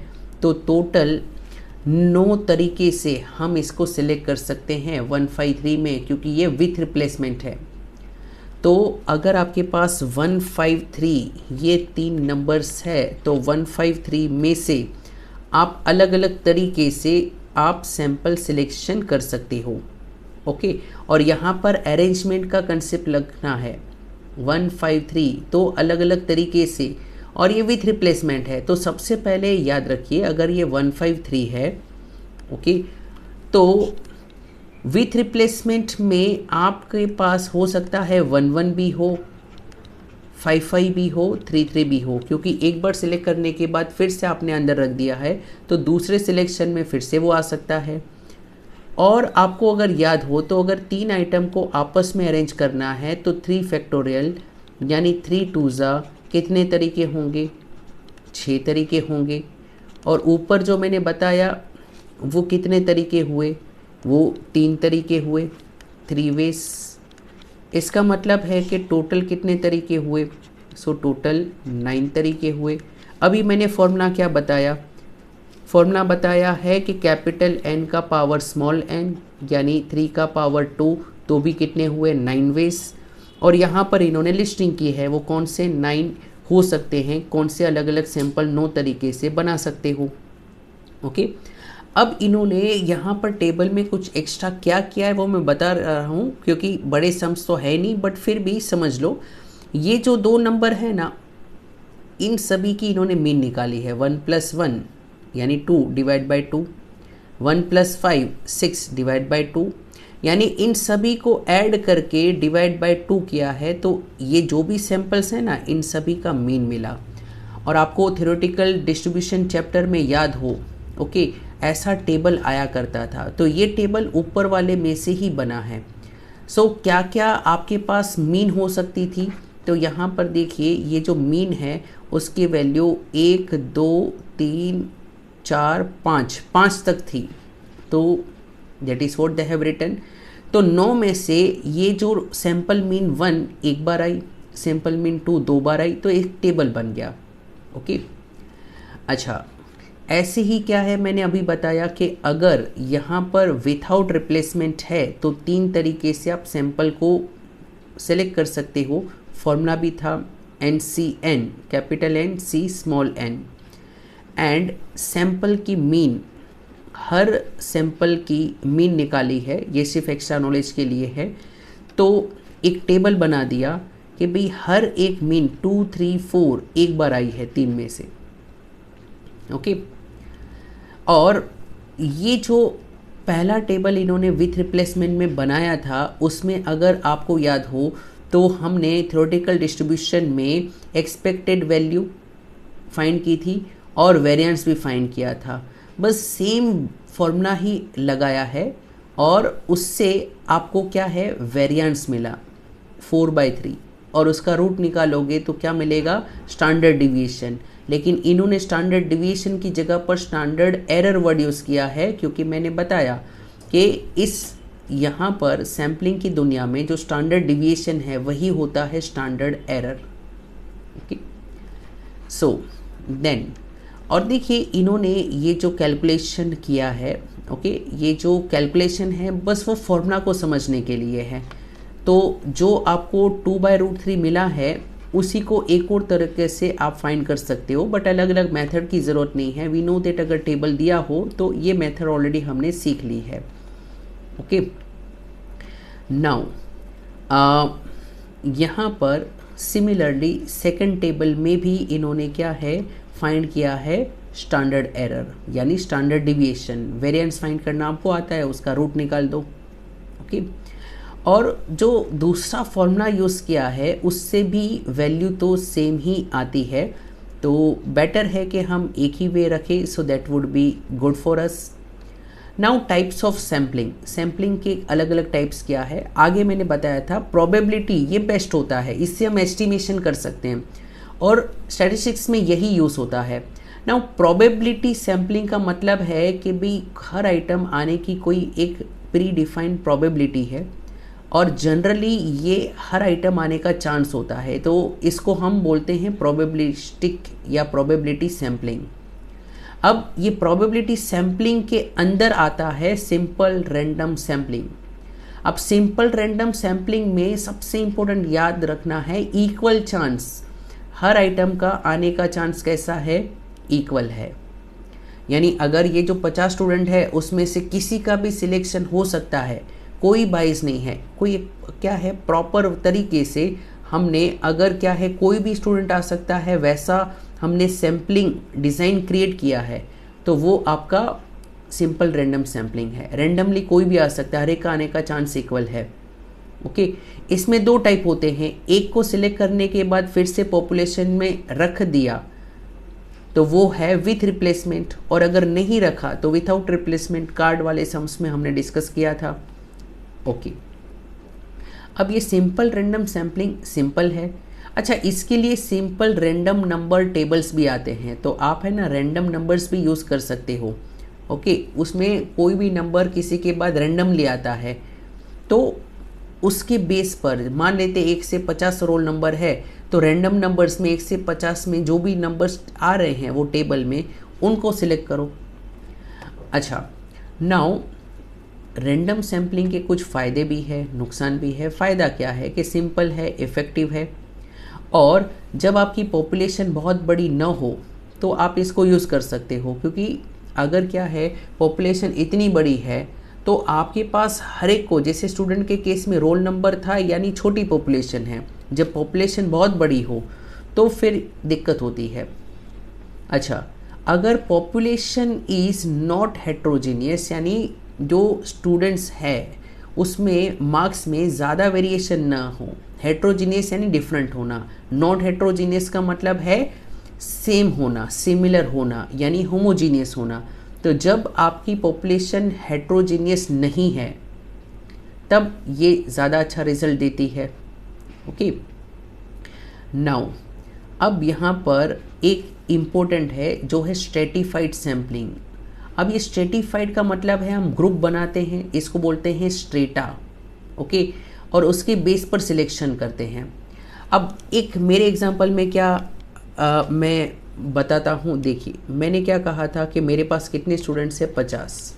तो टोटल 9 तरीके से हम इसको सिलेक्ट कर सकते हैं 153 में, क्योंकि ये विथ रिप्लेसमेंट है। तो अगर आपके पास 153 ये 3 नंबर्स है, तो 153 में से आप अलग अलग तरीके से आप सैंपल सिलेक्शन कर सकते हो। ओके, और यहाँ पर अरेंजमेंट का कंसेप्ट लगना है। 153 तो अलग अलग तरीके से, और ये विथ रिप्लेसमेंट है। तो सबसे पहले याद रखिए, अगर ये 153 है, ओके, तो विथ रिप्लेसमेंट में आपके पास हो सकता है 11 भी हो, 55 भी हो, 33 भी हो, क्योंकि एक बार सिलेक्ट करने के बाद फिर से आपने अंदर रख दिया है, तो दूसरे सिलेक्शन में फिर से वो आ सकता है। और आपको अगर याद हो तो अगर 3 आइटम को आपस में अरेंज करना है तो 3 फैक्टोरियल यानी 3 2 कितने तरीके होंगे, 6 तरीके होंगे। और ऊपर जो मैंने बताया वो कितने तरीके हुए, वो 3 तरीके हुए, 3 वेज। इसका मतलब है कि टोटल कितने तरीके हुए, सो टोटल 9 तरीके हुए। अभी मैंने फॉर्मूला क्या बताया, फॉर्मूला बताया है कि कैपिटल N का पावर स्मॉल n यानी 3 का पावर 2, तो भी कितने हुए 9 वेज। और यहाँ पर इन्होंने लिस्टिंग की है वो कौन से 9 हो सकते हैं, कौन से अलग अलग सैंपल 9 तरीके से बना सकते हो। ओके, अब इन्होंने यहाँ पर टेबल में कुछ एक्स्ट्रा क्या किया है वो मैं बता रहा हूँ, क्योंकि बड़े सम्स तो है नहीं, बट फिर भी समझ लो। ये जो 2 नंबर है ना, इन सभी की इन्होंने मीन निकाली है। 1 + 1 यानी 2 डिवाइड बाई 2, 1 + 5 6 डिवाइड बाई 2, यानी इन सभी को ऐड करके डिवाइड बाई 2 किया है। तो ये जो भी सैंपल्स हैं ना, इन सभी का मीन मिला। और आपको थ्योरेटिकल डिस्ट्रीब्यूशन चैप्टर में याद हो, ओके, ऐसा टेबल आया करता था, तो ये टेबल ऊपर वाले में से ही बना है। सो क्या क्या आपके पास मीन हो सकती थी? तो यहाँ पर देखिए ये जो मीन है उसकी वैल्यू 1 2 3 4 5 5 तक थी, तो that is what they have written. तो 9 में से ये जो सैम्पल मीन 1 एक बार आई, सैम्पल मीन 2 दो बार आई, तो एक टेबल बन गया। ओके अच्छा, ऐसे ही क्या है मैंने अभी बताया कि अगर यहाँ पर विथआउट रिप्लेसमेंट है तो 3 तरीके से आप सैंपल को सेलेक्ट कर सकते हो। फॉर्मूला भी था NCN, capital N C small n, and sample की मीन, हर सैंपल की मीन निकाली है, ये सिर्फ एक्स्ट्रा नॉलेज के लिए है। तो एक टेबल बना दिया कि भाई हर एक मीन 2 3 4 एक बार आई है 3 में से। ओके और ये जो पहला टेबल इन्होंने विथ रिप्लेसमेंट में बनाया था उसमें अगर आपको याद हो तो हमने थ्योरेटिकल डिस्ट्रीब्यूशन में एक्सपेक्टेड वैल्यू फाइंड की थी और वेरिएंस भी फाइंड किया था। बस सेम फॉर्मूला ही लगाया है और उससे आपको क्या है वेरिएंस मिला 4/3 और उसका रूट निकालोगे तो क्या मिलेगा स्टैंडर्ड डिविएशन। लेकिन इन्होंने स्टैंडर्ड डिविएशन की जगह पर स्टैंडर्ड एरर वर्ड यूज़ किया है, क्योंकि मैंने बताया कि इस यहाँ पर सैम्पलिंग की दुनिया में जो स्टैंडर्ड डिविएशन है वही होता है standard error. Okay so then और देखिए इन्होंने ये जो कैलकुलेशन किया है, ओके ये जो कैलकुलेशन है बस वो फॉर्मूला को समझने के लिए है। तो जो आपको 2/√3 मिला है उसी को एक और तरीके से आप फाइंड कर सकते हो, बट अलग अलग मेथड की ज़रूरत नहीं है। वी नो दैट अगर टेबल दिया हो तो ये मेथड ऑलरेडी हमने सीख ली है। ओके नाउ यहाँ पर सिमिलरली सेकंड टेबल में भी इन्होंने क्या है फाइंड किया है स्टैंडर्ड एरर यानी स्टैंडर्ड डिविएशन। वेरिएंस फाइंड करना आपको आता है, उसका रूट निकाल दो। ओके और जो दूसरा फॉर्मूला यूज़ किया है उससे भी वैल्यू तो सेम ही आती है, तो बेटर है कि हम एक ही वे रखें, so that would be good for us. Now types of sampling, sampling के अलग अलग टाइप्स क्या है आगे मैंने बताया था। प्रोबेबिलिटी ये बेस्ट होता है, इससे हम एस्टिमेशन कर सकते हैं और स्टैटिस्टिक्स में यही यूज़ होता है। नाउ प्रोबेबिलिटी सैम्पलिंग का मतलब है कि भाई हर आइटम आने की कोई एक प्री डिफाइंड प्रोबेबिलिटी है और जनरली ये हर आइटम आने का चांस होता है, तो इसको हम बोलते हैं प्रोबेबिलिस्टिक या प्रोबेबिलिटी सैम्पलिंग। अब ये प्रोबेबिलिटी सैम्पलिंग के अंदर आता है सिंपल रैंडम सैम्पलिंग। अब सिंपल रैंडम सैम्पलिंग में सबसे इंपॉर्टेंट याद रखना है इक्वल चांस। हर आइटम का आने का चांस कैसा है? इक्वल है, यानी अगर ये जो 50 स्टूडेंट है उसमें से किसी का भी सिलेक्शन हो सकता है, कोई बाइस नहीं है। कोई क्या है प्रॉपर तरीके से हमने अगर क्या है कोई भी स्टूडेंट आ सकता है वैसा हमने सैम्पलिंग डिज़ाइन क्रिएट किया है, तो वो आपका सिंपल रैंडम सैम्पलिंग है। रैंडमली कोई भी आ सकता है, हर एक का आने का चांस इक्वल है। ओके इसमें 2 टाइप होते हैं, एक को सिलेक्ट करने के बाद फिर से पॉपुलेशन में रख दिया तो वो है विथ रिप्लेसमेंट, और अगर नहीं रखा तो विथआउट रिप्लेसमेंट। कार्ड वाले सम्स में हमने डिस्कस किया था। ओके अब ये सिंपल रैंडम सैम्पलिंग सिंपल है। अच्छा इसके लिए सिंपल रैंडम नंबर टेबल्स भी आते हैं, तो आप है ना रैंडम नंबर्स भी यूज़ कर सकते हो। ओके उसमें कोई भी नंबर किसी के बाद रैंडमली आता है तो उसके बेस पर मान लेते 1 से 50 रोल नंबर है, तो रैंडम नंबर्स में 1 से 50 में जो भी नंबर्स आ रहे हैं वो टेबल में उनको सिलेक्ट करो। अच्छा नाउ रैंडम सैम्पलिंग के कुछ फ़ायदे भी है नुकसान भी है। फ़ायदा क्या है कि सिंपल है, इफ़ेक्टिव है, और जब आपकी पॉपुलेशन बहुत बड़ी न हो तो आप इसको यूज़ कर सकते हो, क्योंकि अगर क्या है पॉपुलेशन इतनी बड़ी है तो आपके पास हर एक को, जैसे स्टूडेंट के केस में रोल नंबर था यानी छोटी पॉपुलेशन है, जब पॉपुलेशन बहुत बड़ी हो तो फिर दिक्कत होती है। अच्छा अगर पॉपुलेशन इज़ नॉट हेट्रोजीनियस यानी जो स्टूडेंट्स है उसमें मार्क्स में ज़्यादा वेरिएशन ना हो, हेट्रोजीनियस यानी डिफरेंट होना, नॉट हेट्रोजीनियस का मतलब है सेम होना, सिमिलर होना यानी होमोजीनियस होना। तो जब आपकी पॉपुलेशन हेट्रोजीनियस नहीं है तब ये ज़्यादा अच्छा रिजल्ट देती है। ओके, नाउ अब यहाँ पर एक इम्पोर्टेंट है जो है स्ट्रेटिफाइड सैम्पलिंग। अब ये स्ट्रेटिफाइड का मतलब है हम ग्रुप बनाते हैं, इसको बोलते हैं स्ट्रेटा। ओके, और उसके बेस पर सिलेक्शन करते हैं। अब एक मेरे एग्जांपल में क्या मैं बताता हूँ। देखिए, मैंने क्या कहा था कि मेरे पास कितने स्टूडेंट्स हैं, 50।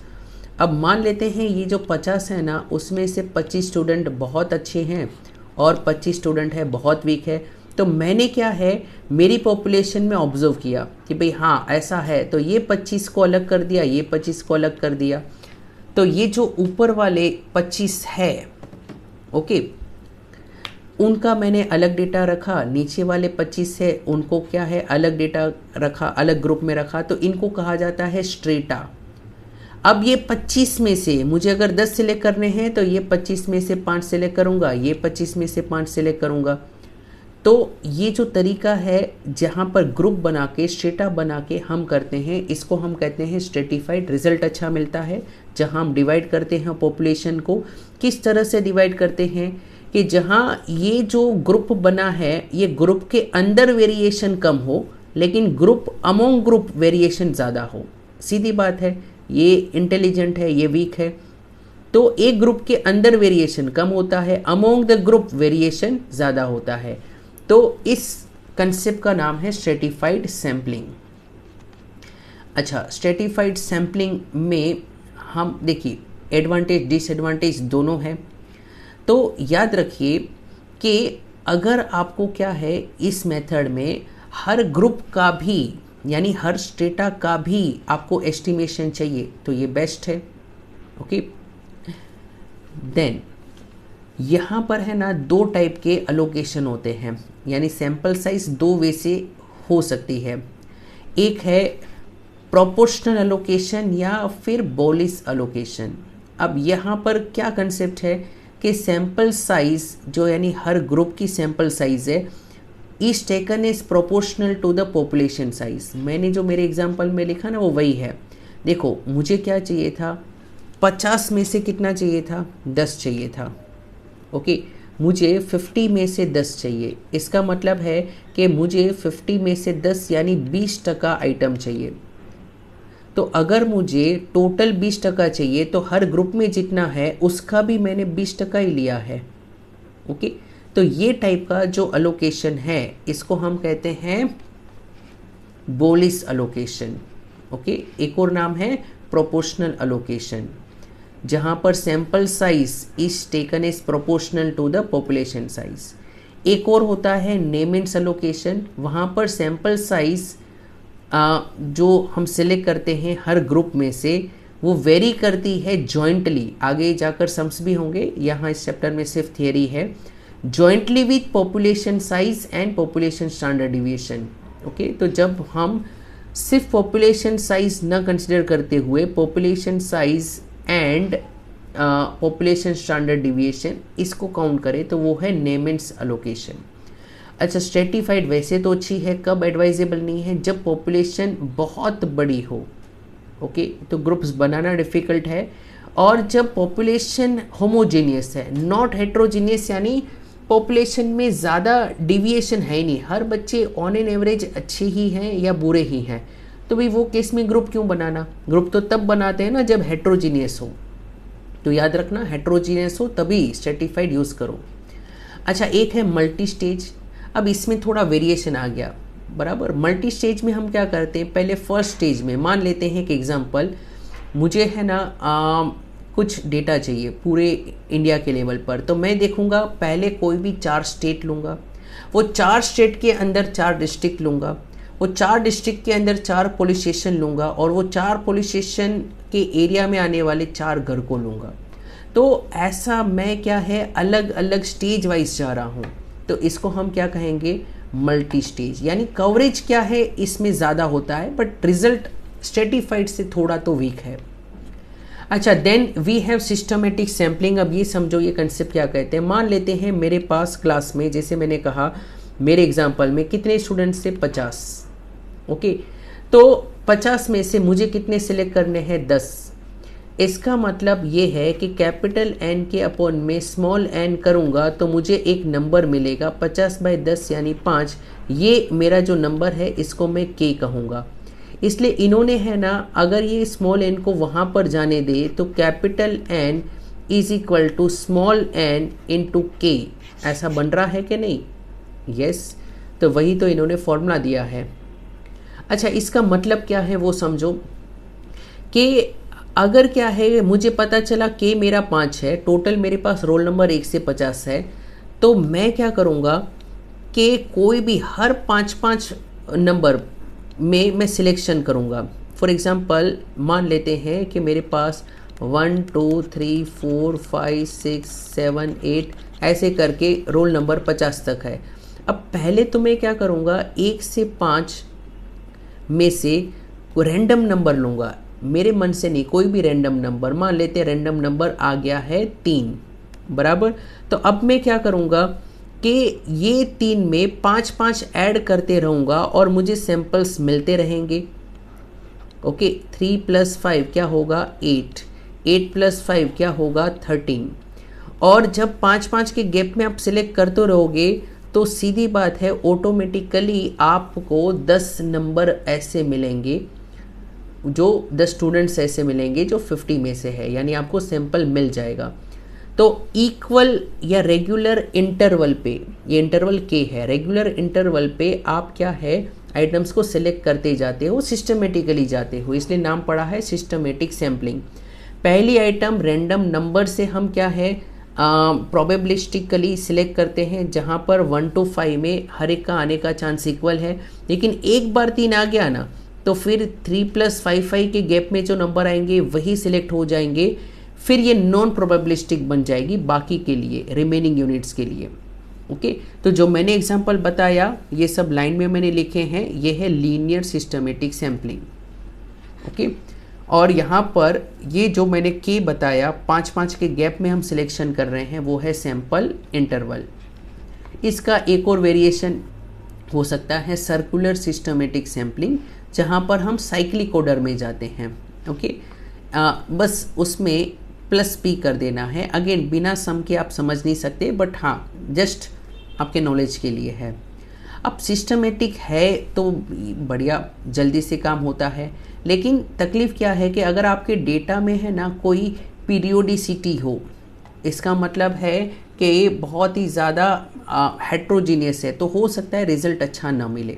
अब मान लेते हैं ये जो 50 है ना, उसमें से 25 स्टूडेंट बहुत अच्छे हैं और 25 स्टूडेंट है बहुत वीक है। तो मैंने क्या है, मेरी पॉपुलेशन में ऑब्जर्व किया कि भाई हाँ ऐसा है, तो ये 25 को अलग कर दिया, ये 25 को अलग कर दिया। तो ये जो ऊपर वाले 25 है, ओके, उनका मैंने अलग डेटा रखा, नीचे वाले 25 है उनको क्या है अलग डेटा रखा, अलग ग्रुप में रखा। तो इनको कहा जाता है स्ट्रेटा। अब ये 25 में से मुझे अगर 10 सिलेक्ट करने हैं तो ये 25 में से 5 सिलेक्ट करूँगा, ये 25 में से 5 सिलेक्ट करूँगा। तो ये जो तरीका है जहाँ पर ग्रुप बना के स्ट्रेटा बना के हम करते हैं, इसको हम कहते हैं स्ट्रेटिफाइड। रिजल्ट अच्छा मिलता है जहाँ हम डिवाइड करते हैं पॉपुलेशन को। किस तरह से डिवाइड करते हैं कि जहाँ ये जो ग्रुप बना है ये ग्रुप के अंदर वेरिएशन कम हो लेकिन ग्रुप अमोंग ग्रुप वेरिएशन ज़्यादा हो। सीधी बात है, ये इंटेलिजेंट है, ये वीक है। तो एक ग्रुप के अंदर वेरिएशन कम होता है, अमोंग द ग्रुप वेरिएशन ज़्यादा होता है। तो इस कंसेप्ट का नाम है स्ट्रेटिफाइड सैम्पलिंग। अच्छा, स्ट्रेटिफाइड सैम्पलिंग में हम देखिए एडवांटेज डिसएडवांटेज दोनों हैं। तो याद रखिए कि अगर आपको क्या है इस मेथड में हर ग्रुप का भी यानी हर स्ट्रेटा का भी आपको एस्टिमेशन चाहिए तो ये बेस्ट है। ओके, देन यहाँ पर है ना 2 टाइप के अलोकेशन होते हैं, यानी सैंपल साइज 2 वे से हो सकती है। एक है प्रोपोर्शनल अलोकेशन या फिर बोलिस अलोकेशन। अब यहाँ पर क्या कंसेप्ट है कि सैंपल साइज जो यानी हर ग्रुप की सैंपल साइज है is taken is proportional to the population size. मैंने जो मेरे एग्जांपल में लिखा ना वो वही है। देखो मुझे क्या चाहिए था, 50 में से कितना चाहिए था, 10 चाहिए था। ओके, मुझे 50 में से 10 चाहिए। इसका मतलब है कि मुझे 50 में से 10 यानी 20% आइटम चाहिए। तो अगर मुझे टोटल 20% चाहिए तो हर ग्रुप में जितना है उसका भी मैंने 20% ही लिया है। ओके, तो ये टाइप का जो अलोकेशन है इसको हम कहते हैं बोलिस अलोकेशन। ओके, एक और नाम है प्रोपोर्शनल अलोकेशन, जहाँ पर sample size is taken is proportional to the population size. एक और होता है नेमेंट्स अलोकेशन, वहाँ पर सैंपल साइज जो हम सिलेक्ट करते हैं हर ग्रुप में से वो वेरी करती है जॉइंटली। आगे जाकर सम्स भी होंगे, यहाँ इस चैप्टर में सिर्फ थियरी है। Jointly with population size and population standard deviation. Okay, तो जब हम सिर्फ पॉपुलेशन साइज न कंसिडर करते हुए population size and population standard deviation इसको काउंट करें तो वो है नेमेंट्स अलोकेशन। अच्छा, स्ट्रेटिफाइड वैसे तो अच्छी है, कब एडवाइजेबल नहीं है, जब पॉपुलेशन बहुत बड़ी हो। ओके, तो ग्रुप्स बनाना डिफ़िकल्ट है। और जब पॉपुलेशन होमोजेनियस है, नॉट हेट्रोजीनियस, यानी पॉपुलेशन में ज़्यादा डिविएशन है नहीं, हर बच्चे ऑन एन एवरेज अच्छे ही हैं या बुरे ही हैं, तो भाई वो केस में ग्रुप क्यों बनाना। ग्रुप तो तब बनाते हैं ना जब हेट्रोजीनियस हो। तो याद रखना, हेट्रोजीनियस हो तभी स्ट्रेटिफाइड यूज़ करो। अच्छा, एक है मल्टी स्टेज। अब इसमें थोड़ा वेरिएशन आ गया, बराबर। मल्टी स्टेज में हम क्या करते हैं, पहले फर्स्ट स्टेज में मान लेते हैं कि एग्जांपल मुझे है ना कुछ डेटा चाहिए पूरे इंडिया के लेवल पर। तो मैं देखूंगा पहले कोई भी 4 स्टेट लूँगा, वो 4 स्टेट के अंदर 4 डिस्ट्रिक्ट लूँगा, वो 4 डिस्ट्रिक्ट के अंदर 4 पुलिस स्टेशन लूँगा और वो 4 पुलिस स्टेशन के एरिया में आने वाले 4 घर को लूँगा। तो ऐसा मैं क्या है अलग अलग स्टेज वाइज जा रहा हूँ, तो इसको हम क्या कहेंगे, मल्टी स्टेज। यानी कवरेज क्या है इसमें ज़्यादा होता है बट रिजल्ट स्ट्रेटिफाइड से थोड़ा तो वीक है। अच्छा, then we have systematic sampling. अब ये समझो ये कंसेप्ट क्या कहते हैं। मान लेते हैं मेरे पास क्लास में, जैसे मैंने कहा मेरे एग्जाम्पल में कितने स्टूडेंट्स थे, 50। ओके, तो 50 में से मुझे कितने सिलेक्ट करने हैं, 10। इसका मतलब ये है कि कैपिटल एन के अपॉन में स्मॉल एन करूँगा तो मुझे एक नंबर मिलेगा 50/10 यानी 5। ये मेरा जो नंबर है इसको मैं के कहूँगा। इसलिए इन्होंने है ना, अगर ये स्मॉल एन को वहाँ पर जाने दे तो capital N is equal to small n into k, ऐसा बन रहा है कि नहीं? यस, तो वही तो इन्होंने फॉर्मूला दिया है। अच्छा, इसका मतलब क्या है वो समझो कि अगर क्या है, मुझे पता चला कि मेरा 5 है, टोटल मेरे पास रोल नंबर 1 से 50 है, तो मैं क्या करूँगा कि कोई भी हर 5-5 नंबर में मैं सिलेक्शन करूँगा। फॉर एग्ज़ाम्पल मान लेते हैं कि मेरे पास 1 2 3 4 5 6 7 8 ऐसे करके रोल नंबर 50 तक है। अब पहले तो मैं क्या करूँगा, 1 से 5 में से रैंडम नंबर लूँगा, मेरे मन से नहीं, कोई भी रैंडम नंबर। मान लेते हैं रैंडम नंबर आ गया है 3, बराबर। तो अब मैं क्या करूँगा कि ये 3 में 5-5 ऐड करते रहूँगा और मुझे सैंपल्स मिलते रहेंगे। ओके, 3 + 5 क्या होगा 8, 8 + 5 क्या होगा 13। और जब 5-5 के गैप में आप सिलेक्ट करते रहोगे तो सीधी बात है, ऑटोमेटिकली आपको 10 नंबर ऐसे मिलेंगे, जो 10 स्टूडेंट्स ऐसे मिलेंगे जो 50 में से है, यानी आपको सैंपल मिल जाएगा। तो इक्वल या रेगुलर इंटरवल पे, ये इंटरवल के है, रेगुलर इंटरवल पे आप क्या है आइटम्स को सिलेक्ट करते जाते हो, सिस्टमेटिकली जाते हो, इसलिए नाम पड़ा है सिस्टमेटिक सैम्पलिंग। पहली आइटम रैंडम नंबर से हम क्या है प्रोबेबिलिस्टिकली सिलेक्ट करते हैं, जहाँ पर 1 to 5 में हर एक का आने का चांस इक्वल है। लेकिन एक बार 3 आ गया ना, तो फिर 3 + 5 के गैप में जो नंबर आएंगे वही सिलेक्ट हो जाएंगे, फिर ये नॉन प्रोबेबिलिस्टिक बन जाएगी बाकी के लिए, रिमेनिंग यूनिट्स के लिए। ओके, तो जो मैंने एग्जांपल बताया ये सब लाइन में मैंने लिखे हैं, ये है लीनियर सिस्टमेटिक सैम्पलिंग। ओके, और यहाँ पर ये जो मैंने के बताया 5-5 के गैप में हम सिलेक्शन कर रहे हैं, वो है सैंपल इंटरवल। इसका एक और वेरिएशन हो सकता है सर्कुलर सिस्टमेटिक सैम्पलिंग, जहाँ पर हम साइक्लिक ऑर्डर में जाते हैं। ओके, बस उसमें +p कर देना है। अगेन बिना सम के आप समझ नहीं सकते, बट हाँ जस्ट आपके नॉलेज के लिए है। अब सिस्टमेटिक है तो बढ़िया, जल्दी से काम होता है, लेकिन तकलीफ़ क्या है कि अगर आपके डेटा में है ना कोई पीरियोडिसिटी हो, इसका मतलब है कि बहुत ही ज़्यादा हेट्रोजीनियस है, तो हो सकता है रिजल्ट अच्छा ना मिले।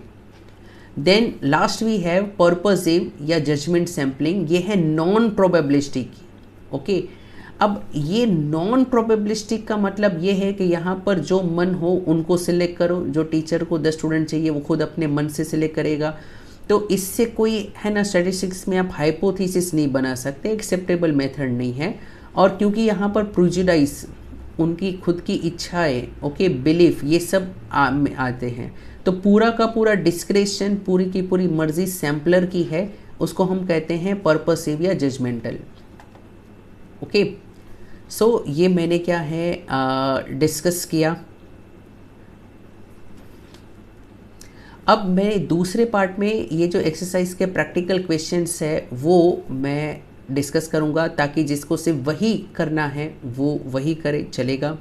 Then last we have purposive या जजमेंट सैम्पलिंग, ये है नॉन प्रोबेबिलिस्टिक। ओके, अब ये नॉन प्रोबेबिलिस्टिक का मतलब ये है कि यहाँ पर जो मन हो उनको सिलेक्ट करो, जो टीचर को 10 स्टूडेंट चाहिए वो खुद अपने मन से सिलेक्ट करेगा। तो इससे कोई है ना स्टैटिस्टिक्स में आप हाइपोथेसिस नहीं बना सकते, एक्सेप्टेबल मेथड नहीं है। और क्योंकि यहाँ पर प्रेजुडिस, उनकी खुद की इच्छाएं, ओके, बिलीफ, ये सब आते हैं, तो पूरा का पूरा डिस्क्रेशन, पूरी की पूरी मर्जी सैम्पलर की है, उसको हम कहते हैं पर्पसिव या जजमेंटल। ओके, सो ये मैंने क्या है डिस्कस किया। अब मैं दूसरे पार्ट में ये जो एक्सरसाइज के प्रैक्टिकल क्वेश्चंस है वो मैं डिस्कस करूँगा, ताकि जिसको सिर्फ वही करना है वो वही करे, चलेगा।